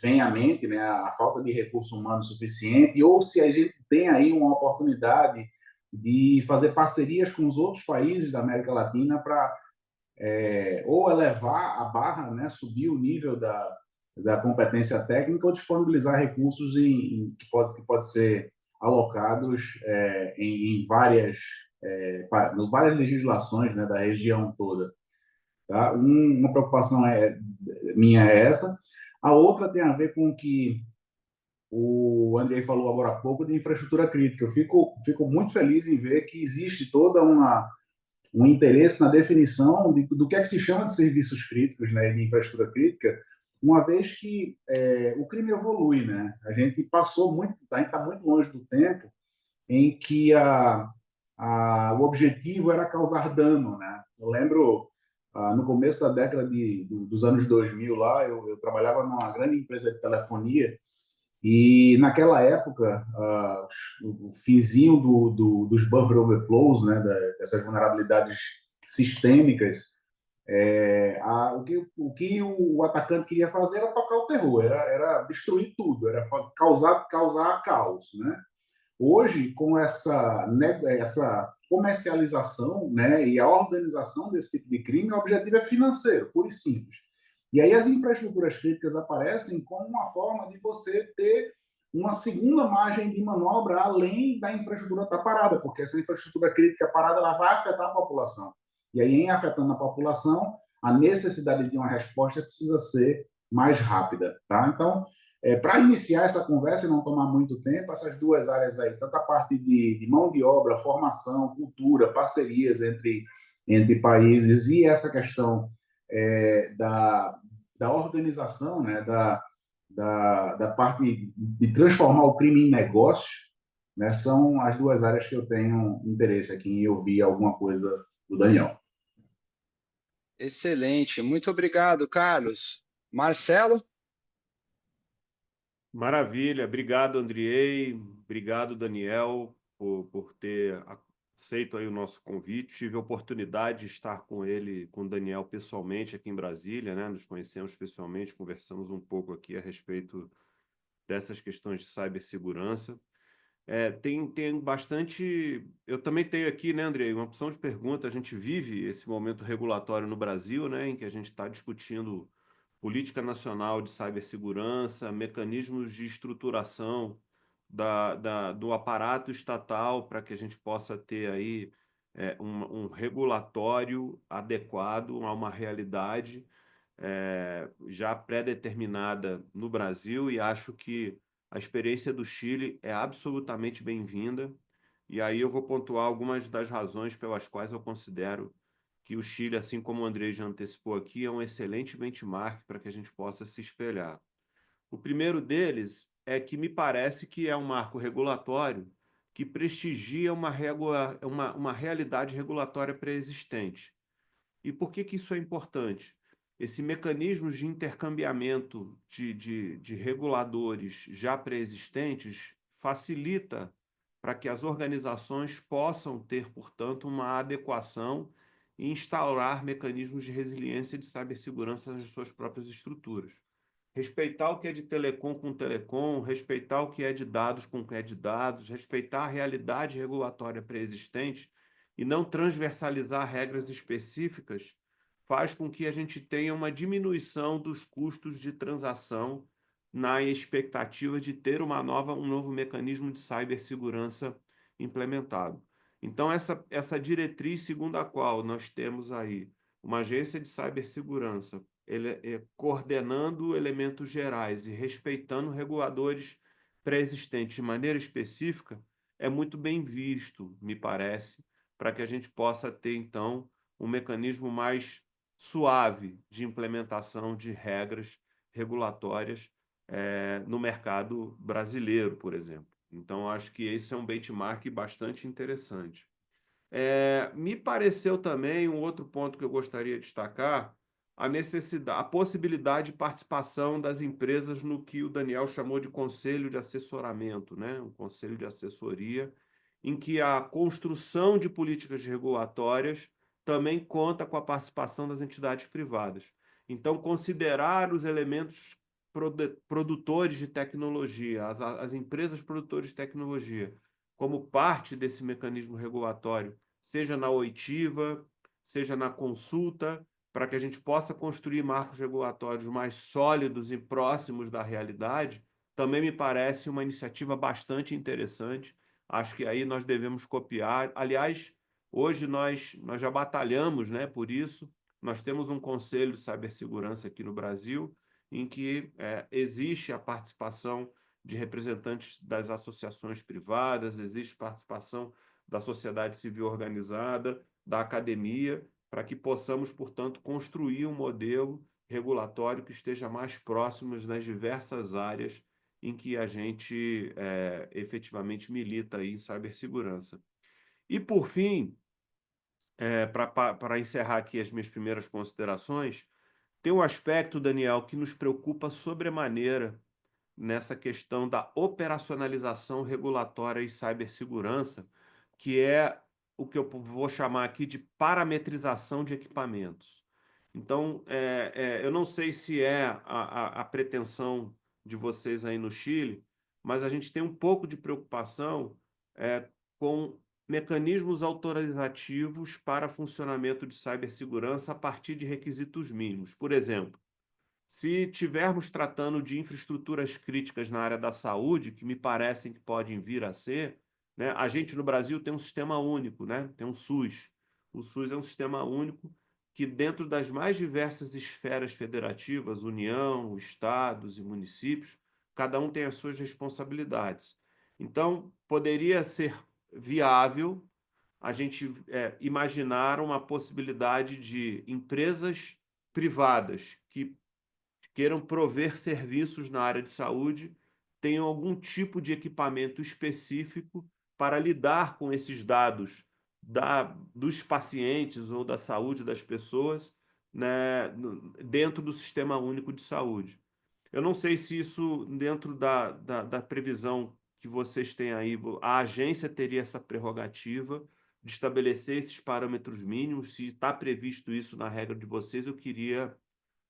vem à mente, né? A falta de recurso humano suficiente, ou se a gente tem aí uma oportunidade de fazer parcerias com os outros países da América Latina para ou elevar a barra, né? Subir o nível da competência técnica ou disponibilizar recursos que pode ser alocados em várias legislações, né, da região toda. Tá? Uma preocupação minha é essa. A outra tem a ver com o que o Andrei falou agora há pouco de infraestrutura crítica. Eu fico muito feliz em ver que existe toda um interesse na definição do que é que se chama de serviços críticos, né, de infraestrutura crítica, uma vez que o crime evolui, né? A gente está muito longe do tempo em que o objetivo era causar dano, né? Eu lembro, no começo da década dos anos 2000, lá, eu trabalhava numa grande empresa de telefonia e, naquela época, o finzinho dos buffer overflows, né, dessas vulnerabilidades sistêmicas, o que o atacante queria fazer era tocar o terror, era destruir tudo, era causar caos, né? Hoje, com essa comercialização, né, e a organização desse tipo de crime, o objetivo é financeiro, puro e simples. E aí as infraestruturas críticas aparecem como uma forma de você ter uma segunda margem de manobra além da infraestrutura estar parada, porque essa infraestrutura crítica parada ela vai afetar a população. E aí, em afetando a população, a necessidade de uma resposta precisa ser mais rápida. Tá? Então, para iniciar essa conversa e não tomar muito tempo, essas duas áreas aí, tanto a parte de mão de obra, formação, cultura, parcerias entre países e essa questão da organização, né, da parte de transformar o crime em negócio, né, são as duas áreas que eu tenho interesse aqui em ouvir alguma coisa do Daniel. Excelente, muito obrigado, Carlos. Marcelo? Maravilha, obrigado, Andriei, obrigado, Daniel, por ter aceito aí o nosso convite. Tive a oportunidade de estar com o Daniel pessoalmente aqui em Brasília, né? Nos conhecemos pessoalmente, conversamos um pouco aqui a respeito dessas questões de cibersegurança. Tem bastante... Eu também tenho aqui, né, Andrei, uma opção de pergunta. A gente vive esse momento regulatório no Brasil, né, em que a gente está discutindo política nacional de cibersegurança, mecanismos de estruturação do aparato estatal para que a gente possa ter aí um regulatório adequado a uma realidade já pré-determinada no Brasil, e acho que a experiência do Chile é absolutamente bem-vinda. E aí eu vou pontuar algumas das razões pelas quais eu considero que o Chile, assim como o Andrei já antecipou aqui, é um excelente benchmark para que a gente possa se espelhar. O primeiro deles é que me parece que é um marco regulatório que prestigia uma realidade regulatória pré-existente. E por que isso é importante? Esse mecanismo de intercambiamento de reguladores já pré-existentes facilita para que as organizações possam ter, portanto, uma adequação e instaurar mecanismos de resiliência e de cibersegurança nas suas próprias estruturas. Respeitar o que é de telecom com telecom, respeitar o que é de dados com o que é de dados, respeitar a realidade regulatória pré-existente e não transversalizar regras específicas faz com que a gente tenha uma diminuição dos custos de transação na expectativa de ter um novo mecanismo de cibersegurança implementado. Então, essa diretriz segundo a qual nós temos aí uma agência de cibersegurança coordenando elementos gerais e respeitando reguladores pré-existentes de maneira específica, é muito bem visto, me parece, para que a gente possa ter, então, um mecanismo mais suave de implementação de regras regulatórias no mercado brasileiro, por exemplo. Então, acho que esse é um benchmark bastante interessante. Me pareceu também um outro ponto que eu gostaria de destacar, a necessidade, a possibilidade de participação das empresas no que o Daniel chamou de conselho de assessoramento, né? Um conselho de assessoria, em que a construção de políticas regulatórias também conta com a participação das entidades privadas. Então, considerar os elementos produtores de tecnologia, as empresas produtoras de tecnologia, como parte desse mecanismo regulatório, seja na oitiva, seja na consulta, para que a gente possa construir marcos regulatórios mais sólidos e próximos da realidade, também me parece uma iniciativa bastante interessante. Acho que aí nós devemos copiar. Aliás, hoje nós já batalhamos, né, por isso. Nós temos um Conselho de Cibersegurança aqui no Brasil, em que existe a participação de representantes das associações privadas, existe participação da sociedade civil organizada, da academia, para que possamos, portanto, construir um modelo regulatório que esteja mais próximo nas diversas áreas em que a gente efetivamente milita aí em cibersegurança. E, por fim, para encerrar aqui as minhas primeiras considerações, tem um aspecto, Daniel, que nos preocupa sobremaneira nessa questão da operacionalização regulatória e cibersegurança, que é o que eu vou chamar aqui de parametrização de equipamentos. Então, eu não sei se é a pretensão de vocês aí no Chile, mas a gente tem um pouco de preocupação com mecanismos autorizativos para funcionamento de cibersegurança a partir de requisitos mínimos. Por exemplo, se tivermos tratando de infraestruturas críticas na área da saúde, que me parecem que podem vir a ser, né? A gente no Brasil tem um sistema único, né? Tem um SUS. O SUS é um sistema único que, dentro das mais diversas esferas federativas, União, estados e municípios, cada um tem as suas responsabilidades. Então, poderia ser viável a gente imaginar uma possibilidade de empresas privadas que queiram prover serviços na área de saúde, tenham algum tipo de equipamento específico para lidar com esses dados dos pacientes ou da saúde das pessoas, né, dentro do Sistema Único de Saúde. Eu não sei se isso, dentro da previsão que vocês têm aí, a agência teria essa prerrogativa de estabelecer esses parâmetros mínimos. Se está previsto isso na regra de vocês, eu queria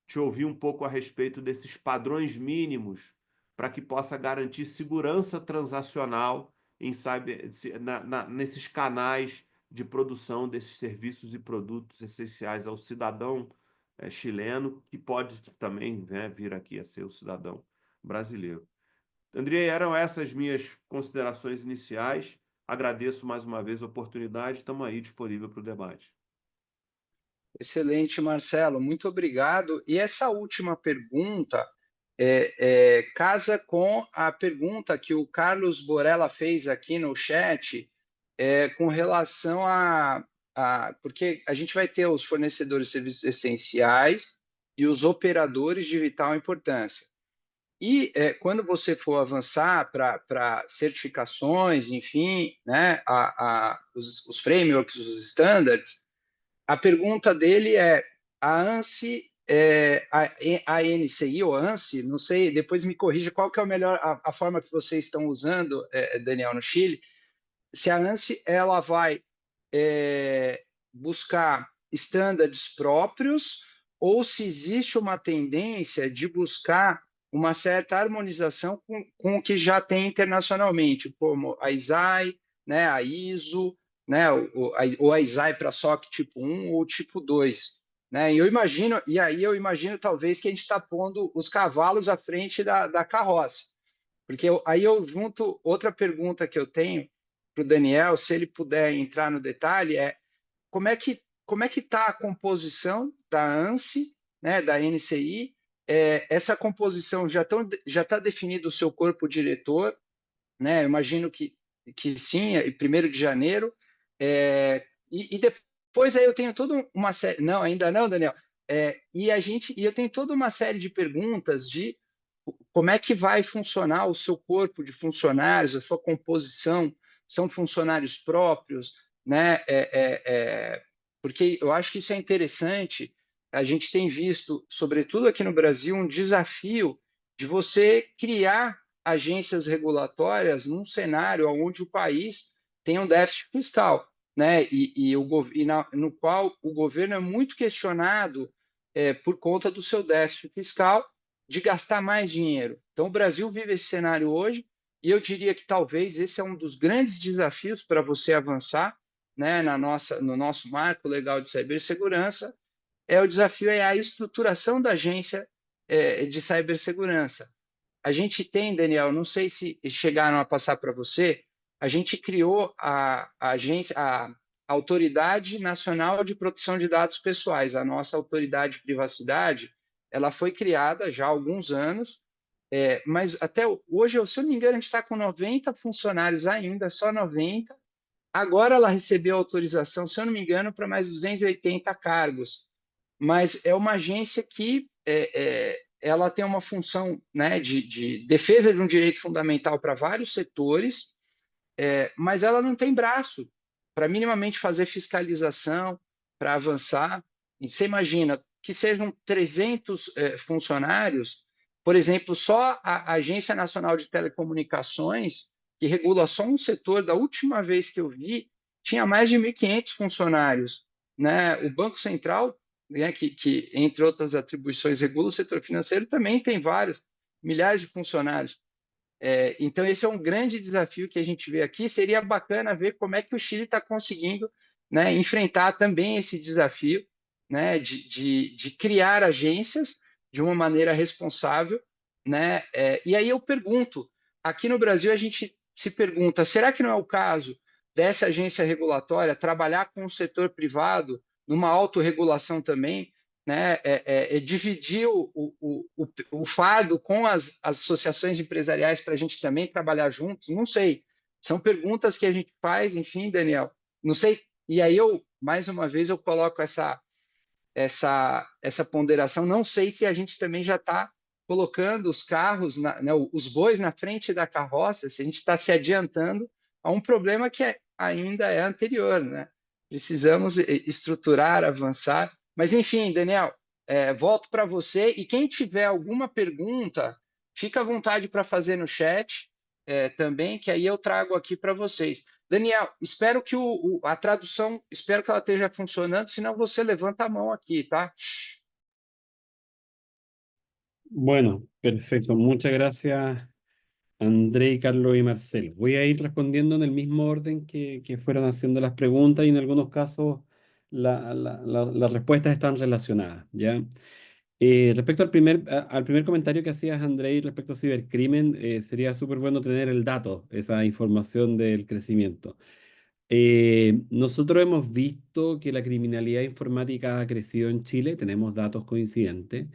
te ouvir um pouco a respeito desses padrões mínimos para que possa garantir segurança transacional nesses canais de produção desses serviços e produtos essenciais ao cidadão chileno, que pode também, né, vir aqui a ser o cidadão brasileiro. André, eram essas minhas considerações iniciais. Agradeço mais uma vez a oportunidade. Estamos aí disponível para o debate. Excelente, Marcelo, muito obrigado. E essa última pergunta casa com a pergunta que o Carlos Borella fez aqui no chat, com relação porque a gente vai ter os fornecedores de serviços essenciais e os operadores de vital importância. E quando você for avançar para certificações, enfim, né, os frameworks, os standards, a pergunta dele a ANSI, a NCI ou ANSI, não sei, depois me corrija qual que é a forma que vocês estão usando, Daniel, no Chile, se a ANSI ela vai buscar estándares próprios ou se existe uma tendência de buscar uma certa harmonização com o que já tem internacionalmente, como a ISAE, né, a ISO, né, ou a ISAE para SOC tipo 1 ou tipo 2. Né? E aí eu imagino talvez que a gente está pondo os cavalos à frente da carroça. Porque aí eu junto outra pergunta que eu tenho para o Daniel, se ele puder entrar no detalhe, como é que está a composição da ANSI, né, da NCI? Essa composição já está definido o seu corpo diretor, né? Eu imagino que sim, e 1º de janeiro. E depois aí eu tenho toda uma série. Não, ainda não, Daniel. E eu tenho toda uma série de perguntas de como é que vai funcionar o seu corpo de funcionários, a sua composição, são funcionários próprios, né? Porque eu acho que isso é interessante. A gente tem visto, sobretudo aqui no Brasil, um desafio de você criar agências regulatórias num cenário onde o país tem um déficit fiscal, né? No qual o governo é muito questionado por conta do seu déficit fiscal de gastar mais dinheiro. Então, o Brasil vive esse cenário hoje, e eu diria que talvez esse é um dos grandes desafios para você avançar, né, no nosso marco legal de cibersegurança, o desafio é a estruturação da agência de cibersegurança. A gente tem, Daniel, não sei se chegaram a passar para você, a gente criou a agência, a Autoridade Nacional de Proteção de Dados Pessoais, a nossa autoridade de privacidade, ela foi criada já há alguns anos, mas até hoje, se eu não me engano, a gente está com 90 funcionários ainda, só 90. Agora ela recebeu autorização, se eu não me engano, para mais 280 cargos. Mas é uma agência que ela tem uma função, né, de defesa de um direito fundamental para vários setores, mas ela não tem braço para minimamente fazer fiscalização, para avançar. E você imagina que sejam 300 funcionários, por exemplo, só a Agência Nacional de Telecomunicações, que regula só um setor, da última vez que eu vi, tinha mais de 1.500 funcionários. Né? O Banco Central, né, que, entre outras atribuições, regula o setor financeiro, também tem vários, milhares de funcionários. Então, esse é um grande desafio que a gente vê aqui. Seria bacana ver como é que o Chile está conseguindo, né, enfrentar também esse desafio, né, de criar agências de uma maneira responsável. Né? E aí eu pergunto, aqui no Brasil a gente se pergunta, será que não é o caso dessa agência regulatória trabalhar com o setor privado numa autorregulação também, né, dividir o fardo com as associações empresariais para a gente também trabalhar juntos? Não sei. São perguntas que a gente faz, enfim, Daniel. Não sei. E aí mais uma vez, eu coloco essa ponderação. Não sei se a gente também já está colocando os carros, né, os bois na frente da carroça, se a gente está se adiantando a um problema que ainda é anterior, né? Precisamos estruturar, avançar. Mas, enfim, Daniel, volto para você. E quem tiver alguma pergunta, fica à vontade para fazer no chat também, que aí eu trago aqui para vocês. Daniel, espero que a tradução, espero que ela esteja funcionando, senão você levanta a mão aqui, tá? Bueno, perfecto. Muchas gracias, André, Carlos y Marcelo. Voy a ir respondiendo en el mismo orden que fueron haciendo las preguntas y en algunos casos las respuestas están relacionadas, ¿ya? Respecto al primer comentario que hacías, André, respecto a cibercrimen, sería súper bueno tener el dato, esa información del crecimiento. Nosotros hemos visto que la criminalidad informática ha crecido en Chile, tenemos datos coincidentes,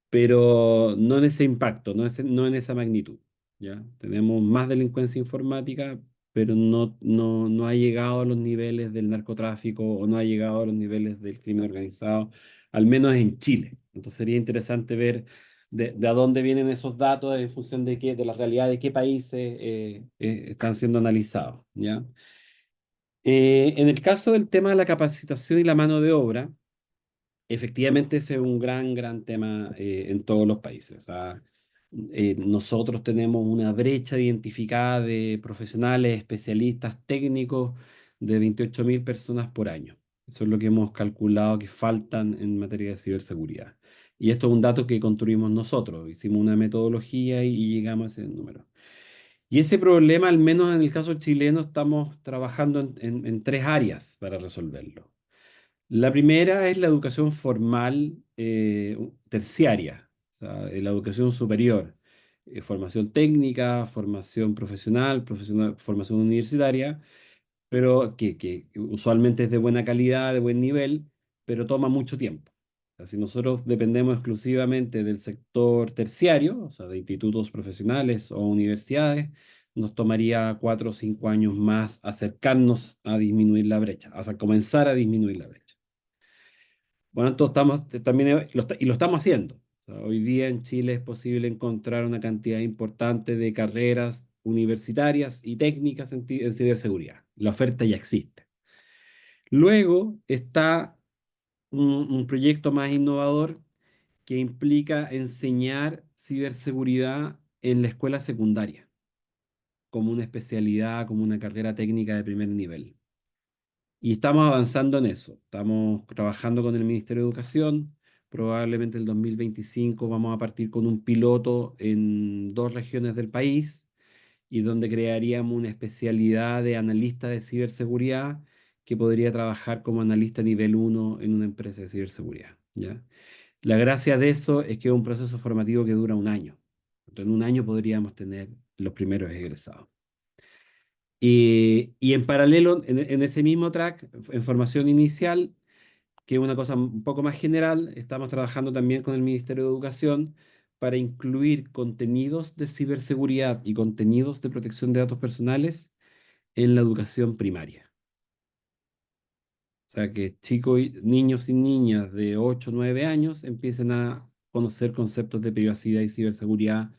pero no en ese impacto, no en esa magnitud, ¿ya? Tenemos más delincuencia informática, pero no ha llegado a los niveles del narcotráfico o no ha llegado a los niveles del crimen organizado, al menos en Chile. Entonces sería interesante ver de a dónde vienen esos datos en función de la realidad de qué países están siendo analizados, ¿ya? En el caso del tema de la capacitación y la mano de obra, efectivamente, ese es un gran tema en todos los países. O sea, nosotros tenemos una brecha identificada de profesionales, especialistas, técnicos de 28.000 personas por año. Eso es lo que hemos calculado que faltan en materia de ciberseguridad. Y esto es un dato que construimos nosotros. Hicimos una metodología y llegamos a ese número. Y ese problema, al menos en el caso chileno, estamos trabajando en 3 áreas para resolverlo. La primera es la educación formal terciaria, o sea, la educación superior, formación técnica, formación profesional, formación universitaria, pero que usualmente es de buena calidad, de buen nivel, pero toma mucho tiempo. O sea, si nosotros dependemos exclusivamente del sector terciario, o sea, de institutos profesionales o universidades, nos tomaría 4 o 5 años más acercarnos a disminuir la brecha, o sea, comenzar a disminuir la brecha. Bueno, entonces también, y lo estamos haciendo. O sea, hoy día en Chile es posible encontrar una cantidad importante de carreras universitarias y técnicas en ciberseguridad. La oferta ya existe. Luego está un proyecto más innovador que implica enseñar ciberseguridad en la escuela secundaria, como una especialidad, como una carrera técnica de primer nivel. Y estamos avanzando en eso. Estamos trabajando con el Ministerio de Educación. Probablemente el 2025 vamos a partir con un piloto en 2 regiones del país y donde crearíamos una especialidad de analista de ciberseguridad que podría trabajar como analista nivel 1 en una empresa de ciberseguridad, ¿ya? La gracia de eso es que es un proceso formativo que dura un año. Entonces, en un año podríamos tener los primeros egresados. Y en paralelo, en ese mismo track, en formación inicial, que es una cosa un poco más general, estamos trabajando también con el Ministerio de Educación para incluir contenidos de ciberseguridad y contenidos de protección de datos personales en la educación primaria. O sea, que chicos, niños y niñas de 8 o 9 años empiecen a conocer conceptos de privacidad y ciberseguridad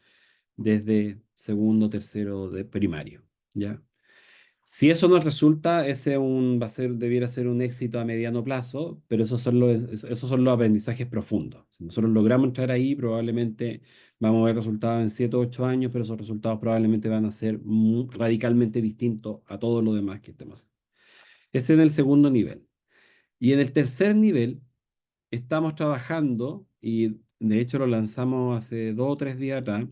desde segundo, tercero de primario, ¿ya? Si eso nos resulta, debiera ser un éxito a mediano plazo, pero esos son los aprendizajes profundos. Si nosotros logramos entrar ahí, probablemente vamos a ver resultados en 7 o 8 años, pero esos resultados probablemente van a ser radicalmente distintos a todo lo demás que estemos haciendo. Ese es en el segundo nivel. Y en el tercer nivel, estamos trabajando, y de hecho lo lanzamos hace 2 o 3 días atrás,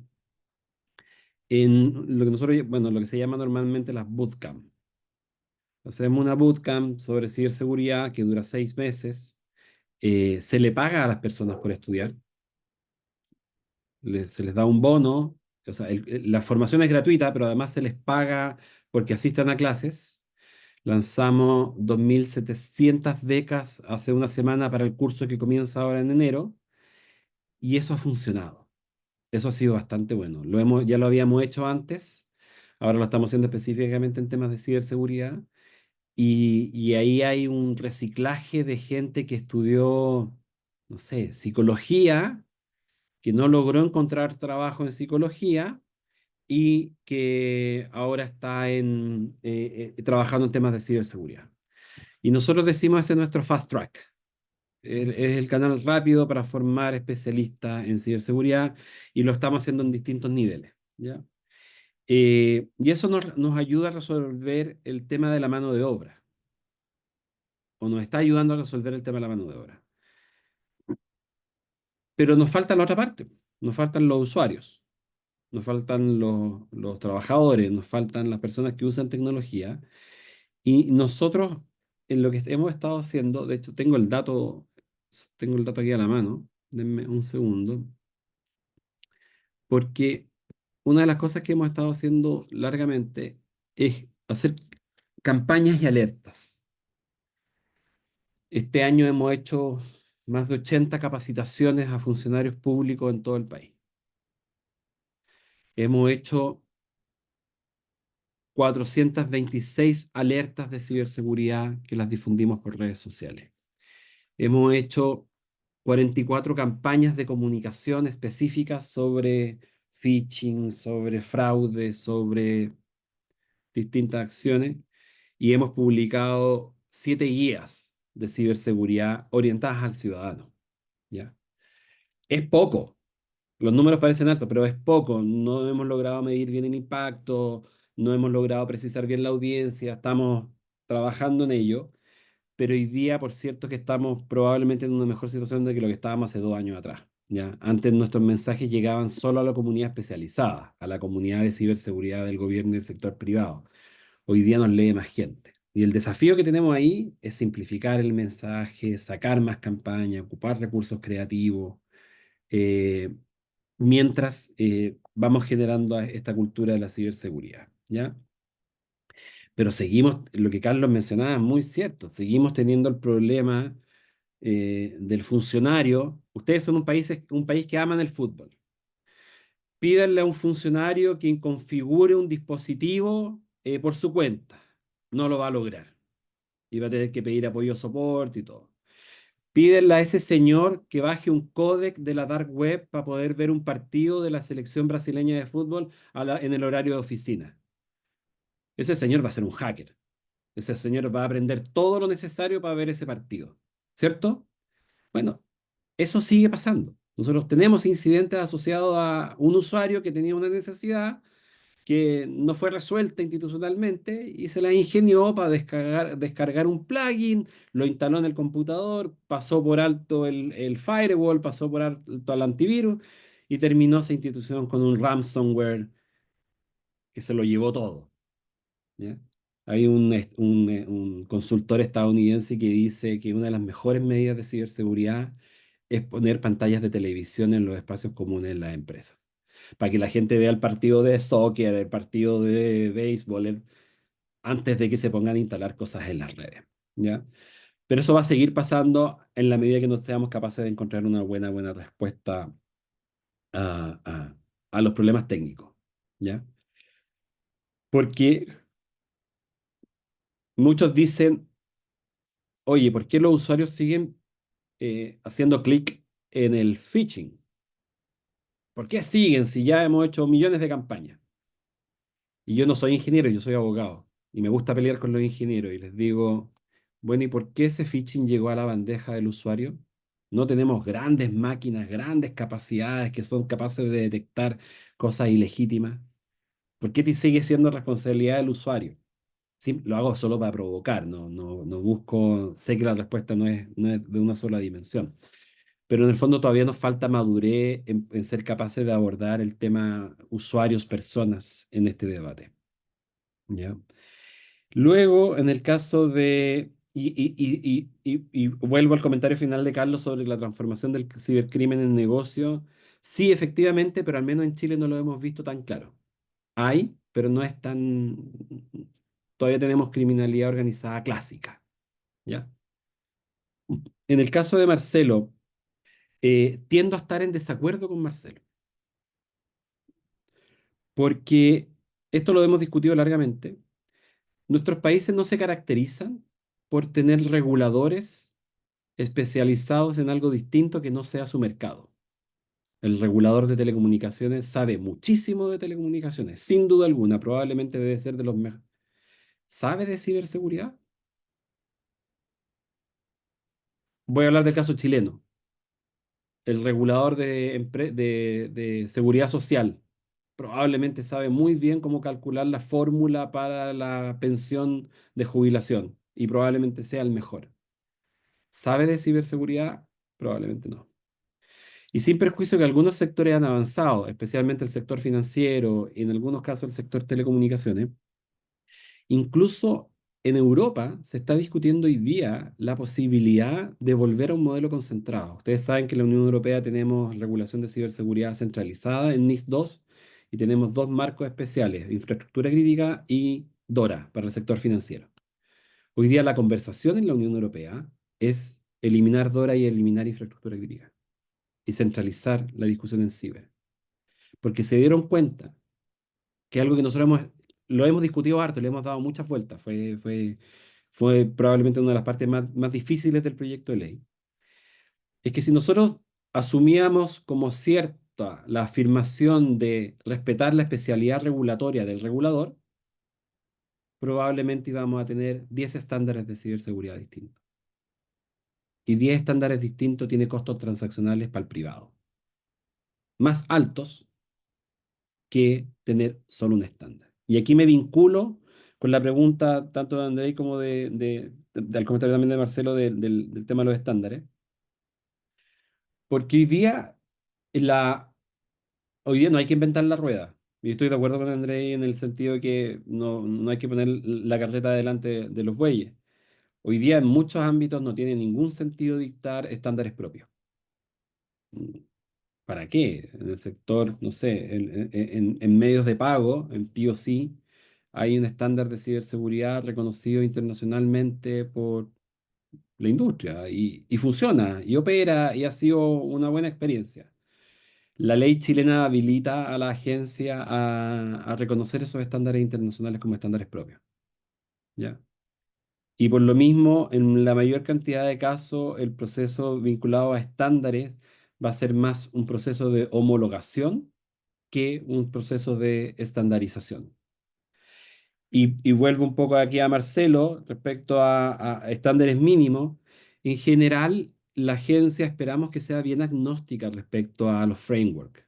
en lo que lo que se llama normalmente las bootcamp. Hacemos una bootcamp sobre ciberseguridad que dura 6 meses. Se le paga a las personas por estudiar. Se les da un bono. O sea, la formación es gratuita, pero además se les paga porque asistan a clases. Lanzamos 2.700 becas hace una semana para el curso que comienza ahora en enero. Y eso ha funcionado. Eso ha sido bastante bueno. Ya lo habíamos hecho antes. Ahora lo estamos haciendo específicamente en temas de ciberseguridad. Y ahí hay un reciclaje de gente que estudió, no sé, psicología, que no logró encontrar trabajo en psicología y que ahora está trabajando en temas de ciberseguridad. Y nosotros decimos ese es nuestro fast track. Es el canal rápido para formar especialistas en ciberseguridad y lo estamos haciendo en distintos niveles, ¿ya? Y eso nos ayuda a resolver el tema de la mano de obra, o nos está ayudando a resolver el tema de la mano de obra. Pero nos falta la otra parte, nos faltan los usuarios, nos faltan los trabajadores, nos faltan las personas que usan tecnología. Y nosotros, en lo que hemos estado haciendo, de hecho tengo el dato aquí a la mano, denme un segundo, porque una de las cosas que hemos estado haciendo largamente es hacer campañas y alertas. Este año hemos hecho más de 80 capacitaciones a funcionarios públicos en todo el país. Hemos hecho 426 alertas de ciberseguridad que las difundimos por redes sociales. Hemos hecho 44 campañas de comunicación específicas sobre phishing, sobre fraude, sobre distintas acciones y hemos publicado 7 guías de ciberseguridad orientadas al ciudadano, ¿ya? Es poco. Los números parecen altos, pero es poco. No hemos logrado medir bien el impacto, no hemos logrado precisar bien la audiencia, estamos trabajando en ello, pero hoy día, por cierto, que estamos probablemente en una mejor situación de que lo que estábamos hace 2 años atrás, ¿ya? Antes nuestros mensajes llegaban solo a la comunidad especializada, a la comunidad de ciberseguridad del gobierno y del sector privado. Hoy día nos lee más gente. Y el desafío que tenemos ahí es simplificar el mensaje, sacar más campaña, ocupar recursos creativos. eh, Mientras vamos generando esta cultura de la ciberseguridad, ¿ya? Pero seguimos, lo que Carlos mencionaba, es muy cierto, seguimos teniendo el problema del funcionario. Ustedes son un país que aman el fútbol, pídanle a un funcionario que configure un dispositivo por su cuenta. No lo va a lograr. Y va a tener que pedir apoyo soporte y todo. Pídenle a ese señor que baje un códec de la dark web para poder ver un partido de la selección brasileña de fútbol en el horario de oficina. Ese señor va a ser un hacker. Ese señor va a aprender todo lo necesario para ver ese partido. ¿Cierto? Bueno, eso sigue pasando. Nosotros tenemos incidentes asociados a un usuario que tenía una necesidad que no fue resuelta institucionalmente y se la ingenió para descargar un plugin, lo instaló en el computador, pasó por alto el firewall, pasó por alto el antivirus y terminó esa institución con un ransomware que se lo llevó todo. ¿Ya? Hay un consultor estadounidense que dice que una de las mejores medidas de ciberseguridad es poner pantallas de televisión en los espacios comunes de las empresas, para que la gente vea el partido de soccer, el partido de béisbol, antes de que se pongan a instalar cosas en las redes, ¿ya? Pero eso va a seguir pasando en la medida que no seamos capaces de encontrar una buena respuesta a, a- a los problemas técnicos, ¿ya? Porque muchos dicen, oye, ¿por qué los usuarios siguen haciendo clic en el phishing? ¿Por qué siguen si ya hemos hecho millones de campañas? Y yo no soy ingeniero, yo soy abogado. Y me gusta pelear con los ingenieros. Y les digo, bueno, ¿y por qué ese phishing llegó a la bandeja del usuario? No tenemos grandes máquinas, grandes capacidades que son capaces de detectar cosas ilegítimas. ¿Por qué te sigue siendo responsabilidad del usuario? Sí, lo hago solo para provocar, no busco, sé que la respuesta no es de una sola dimensión, pero en el fondo todavía nos falta madurez en ser capaces de abordar el tema usuarios, personas en este debate. ¿Ya? Luego, en el caso de, y vuelvo al comentario final de Carlos sobre la transformación del cibercrimen en negocio, sí, efectivamente, pero al menos en Chile no lo hemos visto tan claro. Hay, pero no es tan, todavía tenemos criminalidad organizada clásica, ¿ya? En el caso de Marcelo, tiendo a estar en desacuerdo con Marcelo, porque esto lo hemos discutido largamente. Nuestros países no se caracterizan por tener reguladores especializados en algo distinto que no sea su mercado. El regulador de telecomunicaciones sabe muchísimo de telecomunicaciones, sin duda alguna, probablemente debe ser de los mejores. ¿Sabe de ciberseguridad? Voy a hablar del caso chileno. El regulador de seguridad social probablemente sabe muy bien cómo calcular la fórmula para la pensión de jubilación y probablemente sea el mejor. ¿Sabe de ciberseguridad? Probablemente no. Y sin perjuicio que algunos sectores han avanzado, especialmente el sector financiero y en algunos casos el sector telecomunicaciones, incluso en Europa se está discutiendo hoy día la posibilidad de volver a un modelo concentrado. Ustedes saben que en la Unión Europea tenemos regulación de ciberseguridad centralizada en NIS 2 y tenemos dos marcos especiales, infraestructura crítica y DORA para el sector financiero. Hoy día la conversación en la Unión Europea es eliminar DORA y eliminar infraestructura crítica y centralizar la discusión en ciber. Porque se dieron cuenta que algo que nosotros lo hemos discutido harto, le hemos dado muchas vueltas, fue probablemente una de las partes más difíciles del proyecto de ley, es que si nosotros asumíamos como cierta la afirmación de respetar la especialidad regulatoria del regulador, probablemente íbamos a tener 10 estándares de ciberseguridad distintos. Y 10 estándares distintos tiene costos transaccionales para el privado, más altos que tener solo un estándar. Y aquí me vinculo con la pregunta tanto de Andrei como del comentario también de Marcelo del tema de los estándares, porque hoy día no hay que inventar la rueda. Y estoy de acuerdo con Andrei en el sentido de que no hay que poner la carreta delante de los bueyes. Hoy día en muchos ámbitos no tiene ningún sentido dictar estándares propios. ¿Para qué? En el sector, no sé, en medios de pago, en POC, hay un estándar de ciberseguridad reconocido internacionalmente por la industria y funciona y opera y ha sido una buena experiencia. La ley chilena habilita a la agencia a reconocer esos estándares internacionales como estándares propios, ¿ya? Y por lo mismo, en la mayor cantidad de casos, el proceso vinculado a estándares va a ser más un proceso de homologación que un proceso de estandarización. Y vuelvo un poco aquí a Marcelo respecto a estándares mínimos. En general, la agencia esperamos que sea bien agnóstica respecto a los frameworks,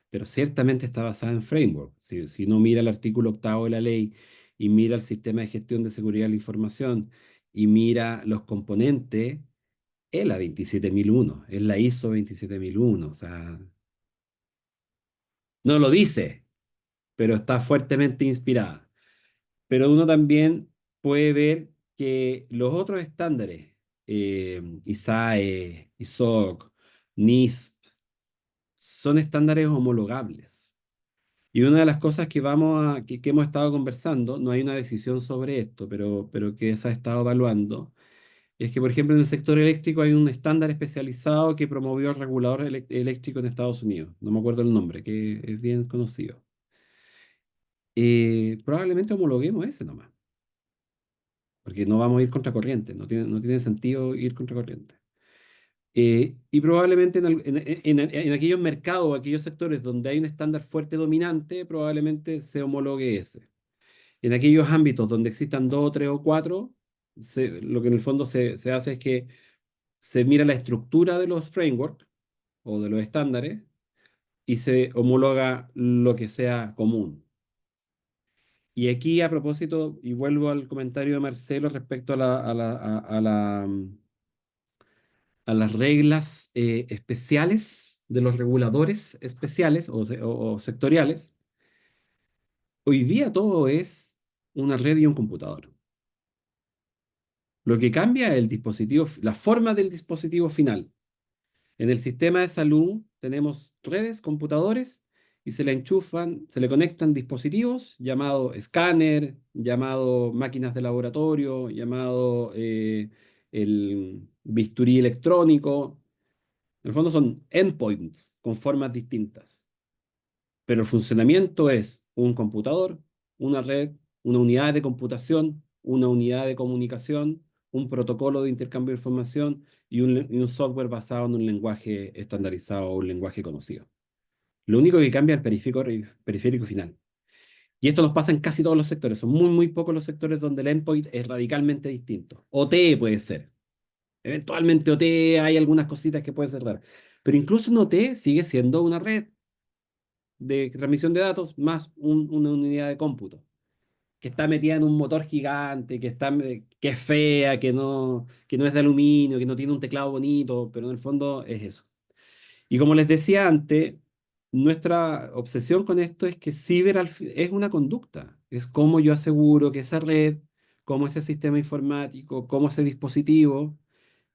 pero ciertamente está basada en framework. Si uno mira el artículo octavo de la ley y mira el sistema de gestión de seguridad de la información y mira los componentes, es la 27001, es la ISO 27001. O sea, no lo dice, pero está fuertemente inspirada. Pero uno también puede ver que los otros estándares, ISAE, ISOC, NISP, son estándares homologables. Y una de las cosas que hemos estado conversando, no hay una decisión sobre esto, pero que se ha estado evaluando, es que, por ejemplo, en el sector eléctrico hay un estándar especializado que promovió el regulador eléctrico en Estados Unidos. No me acuerdo el nombre, que es bien conocido. Probablemente homologuemos ese nomás, porque no vamos a ir contracorriente, no tiene sentido ir contracorriente. Y probablemente en aquellos mercados o aquellos sectores donde hay un estándar fuerte dominante, probablemente se homologue ese. En aquellos ámbitos donde existan dos o tres o cuatro, lo que en el fondo se hace es que se mira la estructura de los frameworks o de los estándares y se homologa lo que sea común. Y aquí a propósito, y vuelvo al comentario de Marcelo respecto a las reglas especiales de los reguladores especiales o sectoriales, hoy día todo es una red y un computador. Lo que cambia es el dispositivo, la forma del dispositivo final. En el sistema de salud tenemos redes, computadores, y se le enchufan, se le conectan dispositivos llamado escáner, llamado máquinas de laboratorio, llamado el bisturí electrónico. En el fondo son endpoints con formas distintas. Pero el funcionamiento es un computador, una red, una unidad de computación, una unidad de comunicación, un protocolo de intercambio de información y un software basado en un lenguaje estandarizado o un lenguaje conocido. Lo único que cambia es el periférico final. Y esto nos pasa en casi todos los sectores. Son muy, muy pocos los sectores donde el endpoint es radicalmente distinto. OT puede ser. Eventualmente OT hay algunas cositas que pueden ser raras. Pero incluso en OT sigue siendo una red de transmisión de datos más una unidad de cómputo, que está metida en un motor gigante, que es fea, que no es de aluminio, que no tiene un teclado bonito, pero en el fondo es eso. Y como les decía antes, nuestra obsesión con esto es que es una conducta, es cómo yo aseguro que esa red, cómo ese sistema informático, cómo ese dispositivo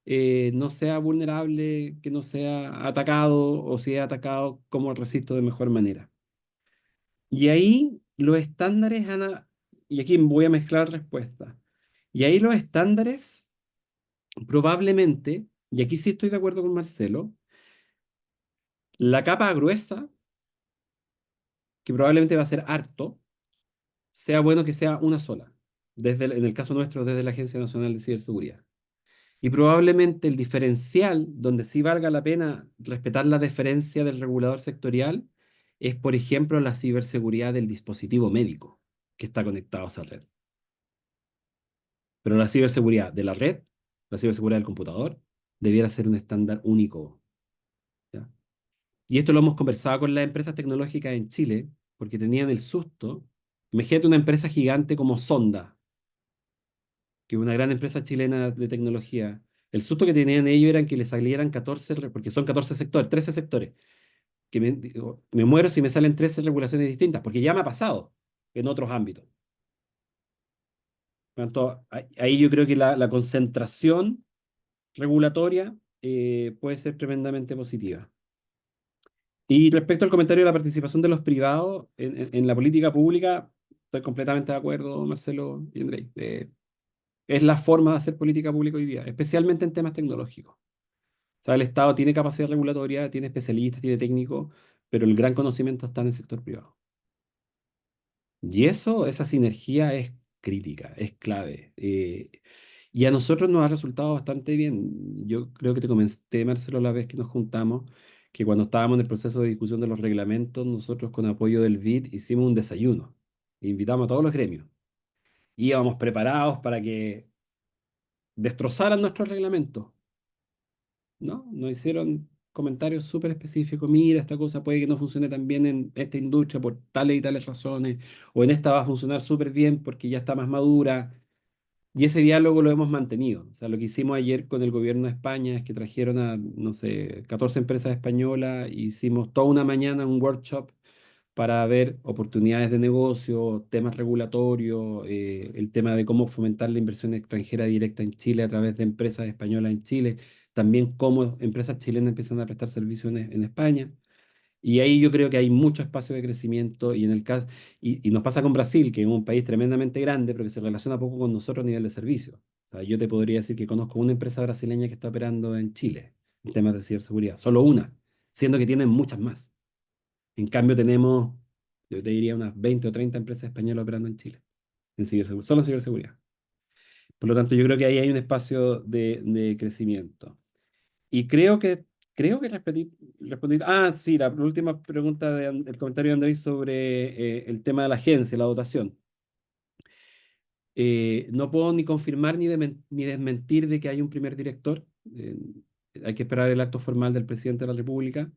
no sea vulnerable, que no sea atacado o si es atacado, cómo resisto de mejor manera. Y ahí los estándares, Ana, y aquí voy a mezclar respuestas. Y ahí los estándares probablemente, y aquí sí estoy de acuerdo con Marcelo, la capa gruesa, que probablemente va a ser harto, sea bueno que sea una sola, en el caso nuestro, desde la Agencia Nacional de Ciberseguridad. Y probablemente el diferencial, donde sí valga la pena respetar la deferencia del regulador sectorial, es, por ejemplo, la ciberseguridad del dispositivo médico que está conectado a esa red. Pero la ciberseguridad de la red, la ciberseguridad del computador, debiera ser un estándar único, ¿ya? Y esto lo hemos conversado con las empresas tecnológicas en Chile, porque tenían el susto. Imagínate una empresa gigante como Sonda, que es una gran empresa chilena de tecnología. El susto que tenían ellos era que les salieran 14, porque son 14 sectores, 13 sectores, que me muero si me salen 13 regulaciones distintas, porque ya me ha pasado en otros ámbitos. Por tanto, ahí yo creo que la concentración regulatoria puede ser tremendamente positiva. Y respecto al comentario de la participación de los privados en la política pública, estoy completamente de acuerdo, Marcelo y Andrei. Es la forma de hacer política pública hoy día, especialmente en temas tecnológicos. O sea, el Estado tiene capacidad regulatoria, tiene especialistas, tiene técnicos, pero el gran conocimiento está en el sector privado. Y eso, esa sinergia es crítica, es clave. Y a nosotros nos ha resultado bastante bien. Yo creo que te comenté, Marcelo, la vez que nos juntamos, que cuando estábamos en el proceso de discusión de los reglamentos, nosotros con apoyo del BID hicimos un desayuno. Invitamos a todos los gremios. Íbamos preparados para que destrozaran nuestros reglamentos. ¿No? Nos hicieron comentarios súper específicos. Mira, esta cosa puede que no funcione tan bien en esta industria por tales y tales razones, o en esta va a funcionar súper bien porque ya está más madura. Y ese diálogo lo hemos mantenido. O sea, lo que hicimos ayer con el gobierno de España es que trajeron a, no sé, 14 empresas españolas, e hicimos toda una mañana un workshop para ver oportunidades de negocio, temas regulatorios, el tema de cómo fomentar la inversión extranjera directa en Chile a través de empresas españolas en Chile, también cómo empresas chilenas empiezan a prestar servicios en España. Y ahí yo creo que hay mucho espacio de crecimiento y en el caso, y nos pasa con Brasil, que es un país tremendamente grande, pero que se relaciona poco con nosotros a nivel de servicio. O sea, yo te podría decir que conozco una empresa brasileña que está operando en Chile en temas de ciberseguridad, solo una, siendo que tienen muchas más. En cambio, tenemos, yo te diría, unas 20 o 30 empresas españolas operando en Chile, en ciberseguridad, solo en ciberseguridad. Por lo tanto, yo creo que ahí hay un espacio de crecimiento. Y creo que respondí. Ah, sí, la última pregunta del comentario de Andrés sobre el tema de la agencia, la dotación. No puedo ni confirmar ni desmentir de que hay un primer director. Hay que esperar el acto formal del presidente de la República.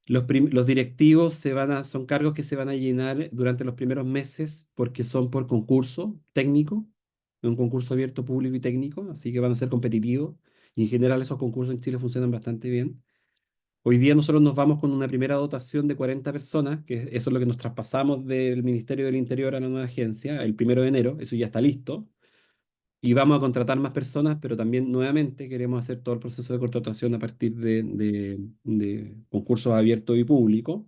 Los directivos son cargos que se van a llenar durante los primeros meses porque son por concurso técnico, un concurso abierto público y técnico, así que van a ser competitivos. Y en general esos concursos en Chile funcionan bastante bien. Hoy día nosotros nos vamos con una primera dotación de 40 personas, que eso es lo que nos traspasamos del Ministerio del Interior a la nueva agencia, el 1 de enero, eso ya está listo. Y vamos a contratar más personas, pero también nuevamente queremos hacer todo el proceso de contratación a partir de concursos abiertos y públicos.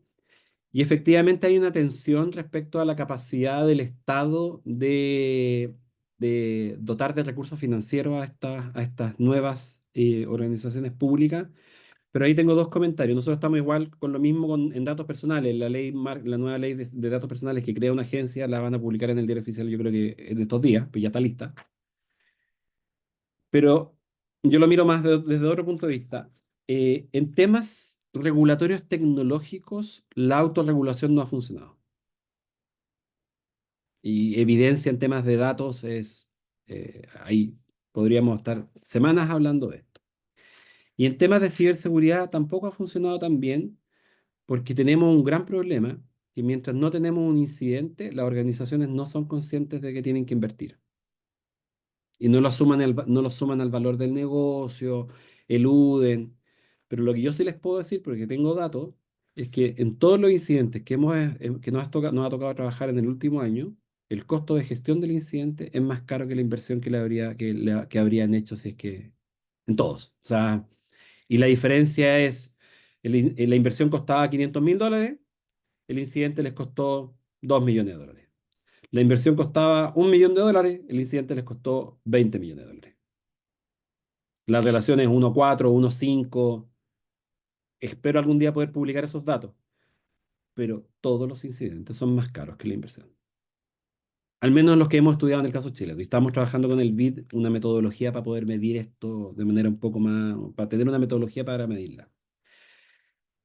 Y efectivamente hay una tensión respecto a la capacidad del Estado de dotar de recursos financieros a estas nuevas organizaciones públicas, pero ahí tengo dos comentarios. Nosotros estamos igual con lo mismo en datos personales. La nueva ley de datos personales que crea una agencia la van a publicar en el diario oficial, yo creo que en estos días, pues ya está lista. Pero yo lo miro más desde otro punto de vista. En temas regulatorios tecnológicos, la autorregulación no ha funcionado. Y evidencia en temas de datos ahí podríamos estar semanas hablando de esto. Y en temas de ciberseguridad tampoco ha funcionado tan bien porque tenemos un gran problema, que mientras no tenemos un incidente, las organizaciones no son conscientes de que tienen que invertir. Y no lo suman al valor del negocio, eluden. Pero lo que yo sí les puedo decir, porque tengo datos, es que en todos los incidentes que nos ha tocado trabajar en el último año, el costo de gestión del incidente es más caro que la inversión que habrían hecho si es que en todos. O sea, y la diferencia es, la inversión costaba $500.000, el incidente les costó $2 millones. La inversión costaba $1 millón, el incidente les costó $20 millones. La relación es 1,4, 1,5. Espero algún día poder publicar esos datos, pero todos los incidentes son más caros que la inversión. Al menos los que hemos estudiado en el caso Chile. Y estamos trabajando con el BID una metodología para poder medir esto de manera un poco más, para tener una metodología para medirla.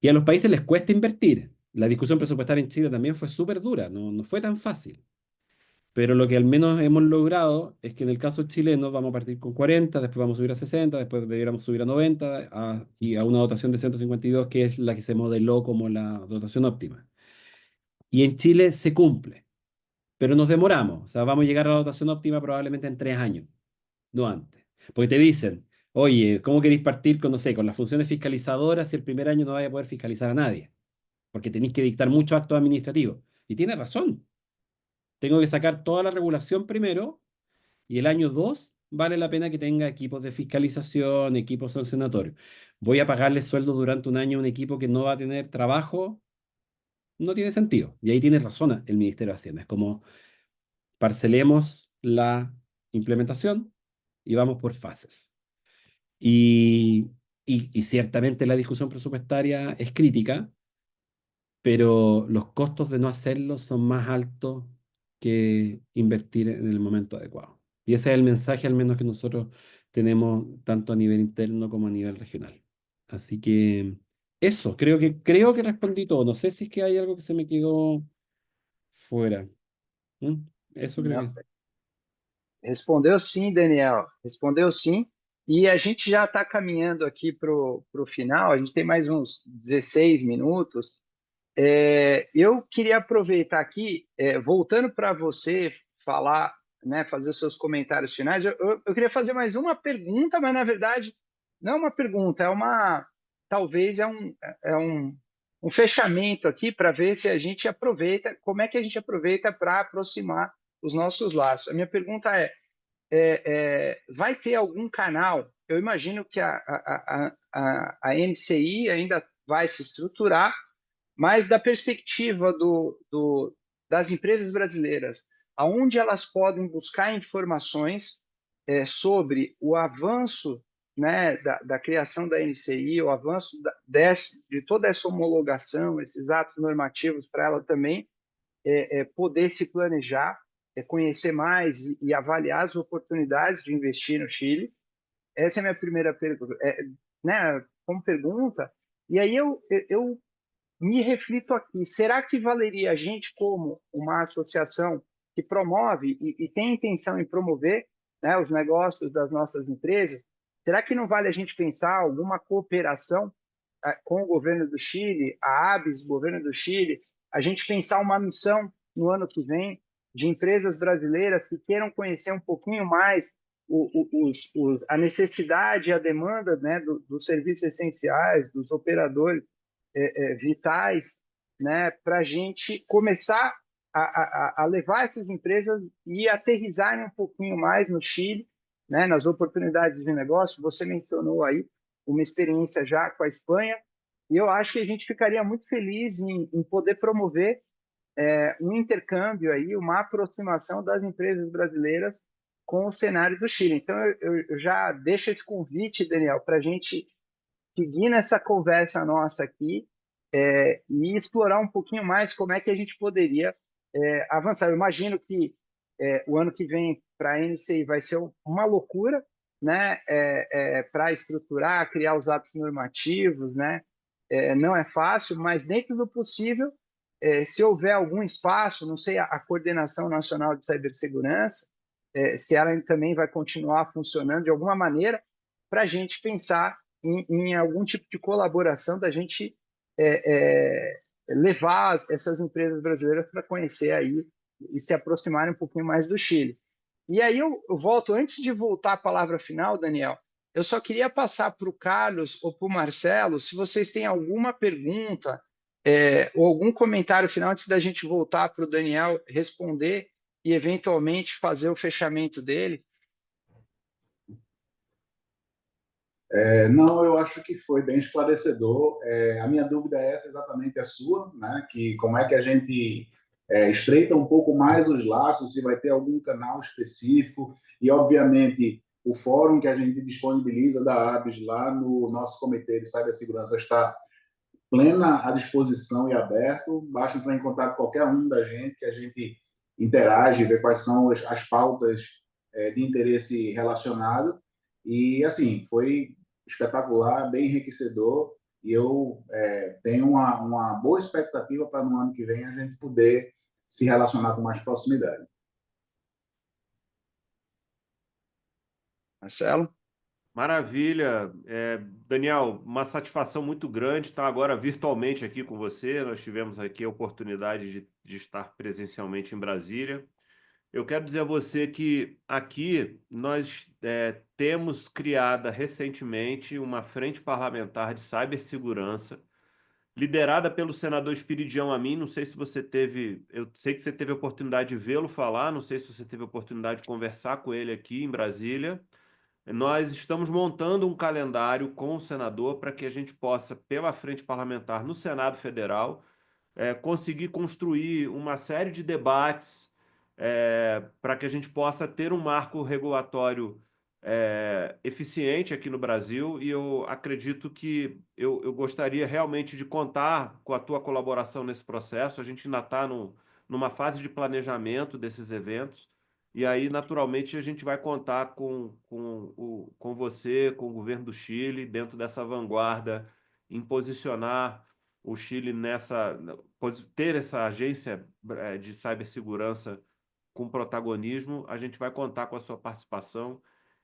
Y a los países les cuesta invertir. La discusión presupuestaria en Chile también fue súper dura, no fue tan fácil. Pero lo que al menos hemos logrado es que en el caso chileno vamos a partir con 40, después vamos a subir a 60, después debiéramos subir a 90 y a una dotación de 152, que es la que se modeló como la dotación óptima. Y en Chile se cumple, pero nos demoramos. O sea, vamos a llegar a la dotación óptima probablemente en 3 años, no antes. Porque te dicen, oye, ¿cómo queréis partir con, no sé, con las funciones fiscalizadoras si el primer año no vaya a poder fiscalizar a nadie? Porque tenéis que dictar muchos actos administrativos. Y tiene razón. Tengo que sacar toda la regulación primero. Y el año 2 vale la pena que tenga equipos de fiscalización, equipos sancionatorios. Voy a pagarle sueldo durante un año a un equipo que no va a tener trabajo, no tiene sentido. Y ahí tiene razón el Ministerio de Hacienda. Es como parcelemos la implementación y vamos por fases. Y y ciertamente la discusión presupuestaria es crítica, pero los costos de no hacerlo son más altos que invertir en el momento adecuado. Y ese es el mensaje al menos que nosotros tenemos tanto a nivel interno como a nivel regional. Así que eso, creo que respondí todo. No sé si es que hay algo que se me quedó fuera. ¿Mm? Eso creo que Não, es. respondeu sim, Daniel. Respondeu sim. E a gente já está caminhando aqui para o final. A gente tem mais uns 16 minutos. Eu queria aproveitar aqui, voltando para você falar, né, fazer seus comentários finais. Eu queria fazer mais uma pergunta, mas na verdade não é uma pergunta, talvez é um fechamento aqui para ver se a gente aproveita, como é que a gente aproveita para aproximar os nossos laços. A minha pergunta vai ter algum canal? Eu imagino que a NCI ainda vai se estruturar, mas da perspectiva das empresas brasileiras, aonde elas podem buscar informações sobre o avanço, né, da criação da NCI, o avanço de toda essa homologação, esses atos normativos, para ela também poder se planejar, conhecer mais e avaliar as oportunidades de investir no Chile. Essa é a minha primeira pergunta, né, como pergunta. E aí eu me reflito aqui, será que valeria a gente, como uma associação que promove e tem intenção em promover, né, os negócios das nossas empresas, será que não vale a gente pensar alguma cooperação com o governo do Chile, a ABS, o governo do Chile, a gente pensar uma missão no ano que vem de empresas brasileiras que queiram conhecer um pouquinho mais a necessidade e a demanda, né, dos serviços essenciais, dos operadores vitais, né, para a gente começar a levar essas empresas e aterrissarem um pouquinho mais no Chile, né, nas oportunidades de negócio. Você mencionou aí uma experiência já com a Espanha, e eu acho que a gente ficaria muito feliz em poder promover um intercâmbio aí, uma aproximação das empresas brasileiras com o cenário do Chile. Então, eu já deixo esse convite, Daniel, para a gente seguir nessa conversa nossa aqui e explorar um pouquinho mais como é que a gente poderia avançar. Eu imagino que o ano que vem para a NCI vai ser uma loucura, né? Para estruturar, criar os atos normativos, né? Não é fácil, mas dentro do possível, se houver algum espaço, não sei, a Coordenação Nacional de Cibersegurança, se ela também vai continuar funcionando de alguma maneira, para a gente pensar em algum tipo de colaboração da gente levar essas empresas brasileiras para conhecer aí e se aproximarem um pouquinho mais do Chile. E aí eu volto, antes de voltar à palavra final, Daniel, eu só queria passar para o Carlos ou para o Marcelo, se vocês têm alguma pergunta ou algum comentário final antes da gente voltar para o Daniel responder e eventualmente fazer o fechamento dele. Não, eu acho que foi bem esclarecedor. A minha dúvida é essa, exatamente a sua, né? Que como é que a gente estreita um pouco mais os laços, se vai ter algum canal específico e, obviamente, o fórum que a gente disponibiliza da ABS lá no nosso comitê de cibersegurança está plena à disposição e aberto. Basta entrar em contato com qualquer um da gente, que a gente interage, vê quais são as pautas de interesse relacionado. E, assim, foi espetacular, bem enriquecedor, e eu tenho uma boa expectativa para no ano que vem a gente poder se relacionar com mais proximidade. Marcelo? Maravilha. Daniel, uma satisfação muito grande estar agora virtualmente aqui com você. Nós tivemos aqui a oportunidade de estar presencialmente em Brasília. Eu quero dizer a você que aqui nós temos criada recentemente uma frente parlamentar de cibersegurança, liderada pelo senador Espiridião Amin. Não sei se você teve, eu sei que você teve a oportunidade de vê-lo falar, não sei se você teve a oportunidade de conversar com ele aqui em Brasília. Nós estamos montando um calendário com o senador para que a gente possa, pela frente parlamentar no Senado Federal, conseguir construir uma série de debates para que a gente possa ter um marco regulatório eficiente aqui no Brasil, e eu acredito que eu gostaria realmente de contar com a tua colaboração nesse processo. A gente ainda está numa fase de planejamento desses eventos, e aí, naturalmente, a gente vai contar com você, com o governo do Chile, dentro dessa vanguarda, em posicionar o Chile ter essa agência de cibersegurança com protagonismo. A gente vai contar com a sua participação,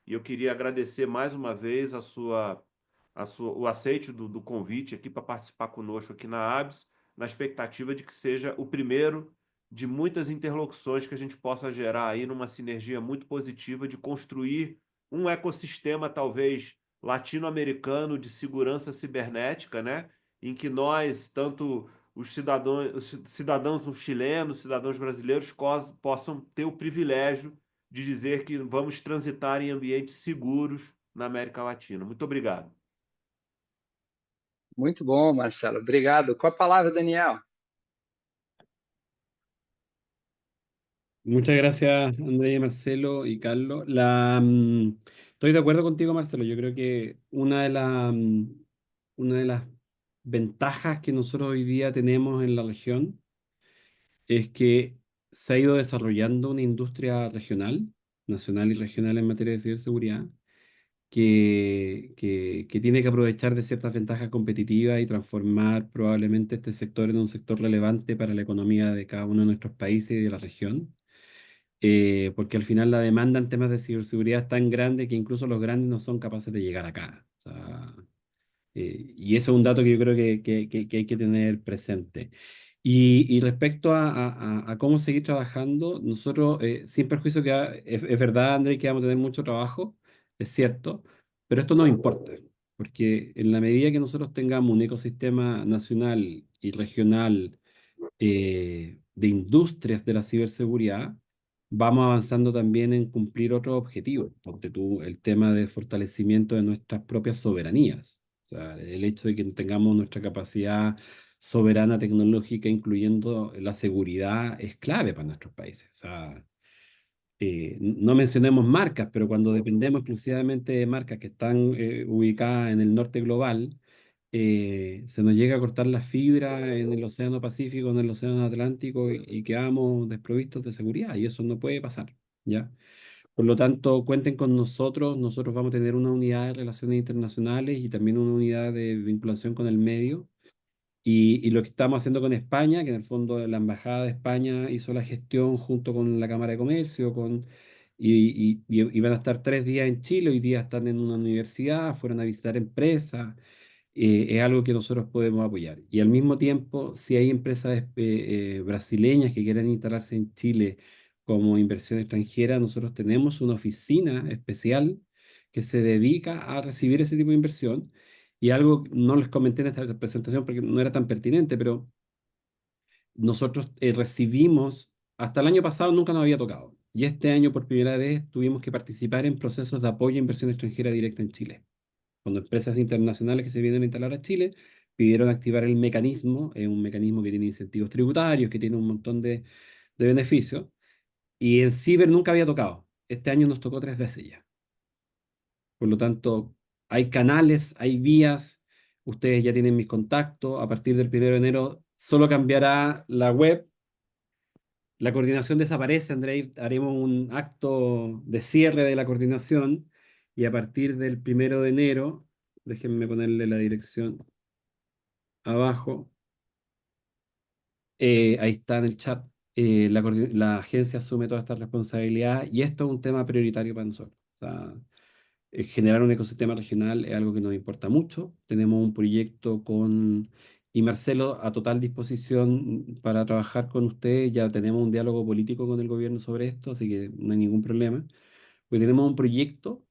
e eu queria agradecer mais uma vez o aceite do convite aqui para participar conosco aqui na ABS, na expectativa de que seja o primeiro de muitas interlocuções que a gente possa gerar aí numa sinergia muito positiva de construir um ecossistema, talvez, latino-americano de segurança cibernética, né? Em que nós, tanto os cidadãos chilenos, cidadãos brasileiros, possam ter o privilégio de dizer que vamos transitar em ambientes seguros na América Latina. Muito obrigado. Muito bom, Marcelo. Obrigado. Com a palavra, Daniel. Muchas gracias, Andrés, Marcelo y Carlos. Estoy de acuerdo contigo, Marcelo. Yo creo que una de las ventajas que nosotros hoy día tenemos en la región es que se ha ido desarrollando una industria regional, nacional y regional en materia de ciberseguridad, que tiene que aprovechar de ciertas ventajas competitivas y transformar probablemente este sector en un sector relevante para la economía de cada uno de nuestros países y de la región. Porque al final la demanda en temas de ciberseguridad es tan grande que incluso los grandes no son capaces de llegar acá. O sea, y eso es un dato que yo creo que hay que tener presente. Y respecto a cómo seguir trabajando, nosotros, sin perjuicio que es verdad, André, que vamos a tener mucho trabajo, es cierto, pero esto no importa, porque en la medida que nosotros tengamos un ecosistema nacional y regional de industrias de la ciberseguridad, vamos avanzando también en cumplir otros objetivos. Ponte tú el tema de fortalecimiento de nuestras propias soberanías. O sea, el hecho de que tengamos nuestra capacidad soberana tecnológica, incluyendo la seguridad, es clave para nuestros países. O sea, no mencionemos marcas, pero cuando dependemos exclusivamente de marcas que están ubicadas en el norte global, se nos llega a cortar la fibra en el Océano Pacífico, en el Océano Atlántico y quedamos desprovistos de seguridad y eso no puede pasar, ¿ya? Por lo tanto, cuenten con nosotros, nosotros vamos a tener una unidad de relaciones internacionales y también una unidad de vinculación con el medio. Y lo que estamos haciendo con España, que en el fondo la Embajada de España hizo la gestión junto con la Cámara de Comercio, y van a estar 3 días en Chile, hoy día están en una universidad, fueron a visitar empresas, es algo que nosotros podemos apoyar. Y al mismo tiempo, si hay empresas brasileñas que quieran instalarse en Chile como inversión extranjera, nosotros tenemos una oficina especial que se dedica a recibir ese tipo de inversión. Y algo no les comenté en esta presentación porque no era tan pertinente, pero nosotros recibimos, hasta el año pasado nunca nos había tocado. Y este año por primera vez tuvimos que participar en procesos de apoyo a inversión extranjera directa en Chile. Cuando empresas internacionales que se vienen a instalar a Chile pidieron activar el mecanismo, es un mecanismo que tiene incentivos tributarios, que tiene un montón de beneficios, y en Ciber nunca había tocado. Este año nos tocó 3 veces ya. Por lo tanto, hay canales, hay vías, ustedes ya tienen mis contactos, a partir del 1 de enero solo cambiará la web, la coordinación desaparece, Andrei, haremos un acto de cierre de la coordinación y a partir del 1 de enero, déjenme ponerle la dirección abajo, ahí está en el chat, la agencia asume toda esta responsabilidad y esto es un tema prioritario para nosotros. O sea, generar un ecosistema regional es algo que nos importa mucho. Tenemos un proyecto y Marcelo a total disposición para trabajar con ustedes. Ya tenemos un diálogo político con el gobierno sobre esto, así que no hay ningún problema. Porque tenemos un proyecto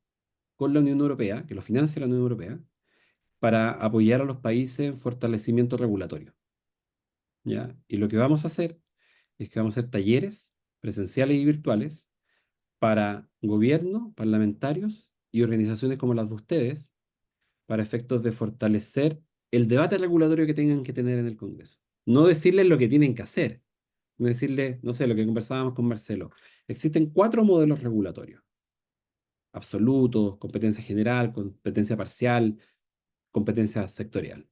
con la Unión Europea, que lo financia la Unión Europea, para apoyar a los países en fortalecimiento regulatorio. ¿Ya? Y lo que vamos a hacer es que vamos a hacer talleres presenciales y virtuales para gobierno, parlamentarios y organizaciones como las de ustedes, para efectos de fortalecer el debate regulatorio que tengan que tener en el Congreso. No decirles lo que tienen que hacer, no decirles, no sé, lo que conversábamos con Marcelo. Existen 4 modelos regulatorios. absolutos, competencia general, competencia parcial, competencia sectorial.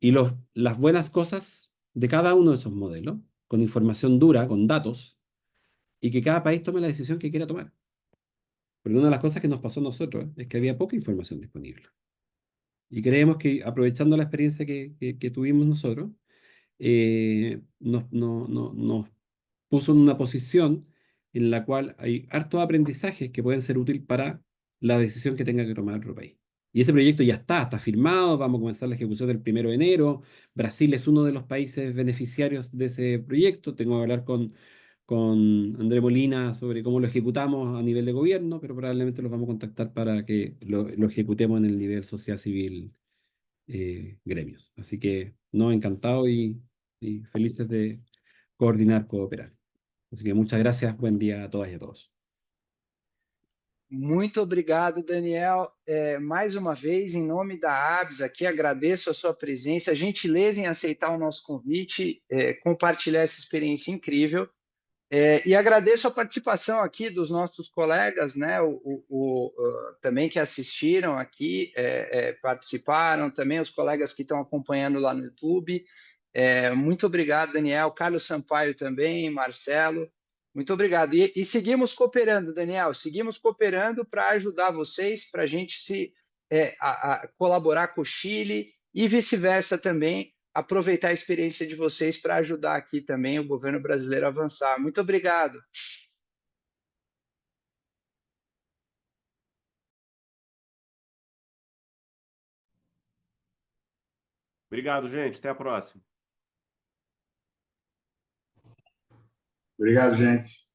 Y las buenas cosas de cada uno de esos modelos, con información dura, con datos, y que cada país tome la decisión que quiera tomar. Porque una de las cosas que nos pasó a nosotros es que había poca información disponible. Y creemos que aprovechando la experiencia que tuvimos nosotros, nos puso en una posición en la cual hay hartos aprendizajes que pueden ser útiles para la decisión que tenga que tomar otro país. Y ese proyecto ya está firmado, vamos a comenzar la ejecución del 1 de enero. Brasil es uno de los países beneficiarios de ese proyecto. Tengo que hablar con André Molina sobre cómo lo ejecutamos a nivel de gobierno, pero probablemente los vamos a contactar para que lo ejecutemos en el nivel social civil, gremios. Así que, no, encantado y felices de coordinar, cooperar. Así que muchas gracias, buen día a todas y a todos. Muito obrigado, Daniel. Mais uma vez, em nome da ABS, aqui agradeço a sua presença, a gentileza em aceitar o nosso convite, compartilhar essa experiência incrível. E agradeço a participação aqui dos nossos colegas, né, também que assistiram aqui, participaram, também os colegas que estão acompanhando lá no YouTube. Muito obrigado, Daniel. Carlos Sampaio também, Marcelo. Muito obrigado. E seguimos cooperando, Daniel, seguimos cooperando para ajudar vocês, para a gente colaborar com o Chile e vice-versa também, aproveitar a experiência de vocês para ajudar aqui também o governo brasileiro a avançar. Muito obrigado. Obrigado, gente. Até a próxima. Obrigado, gente.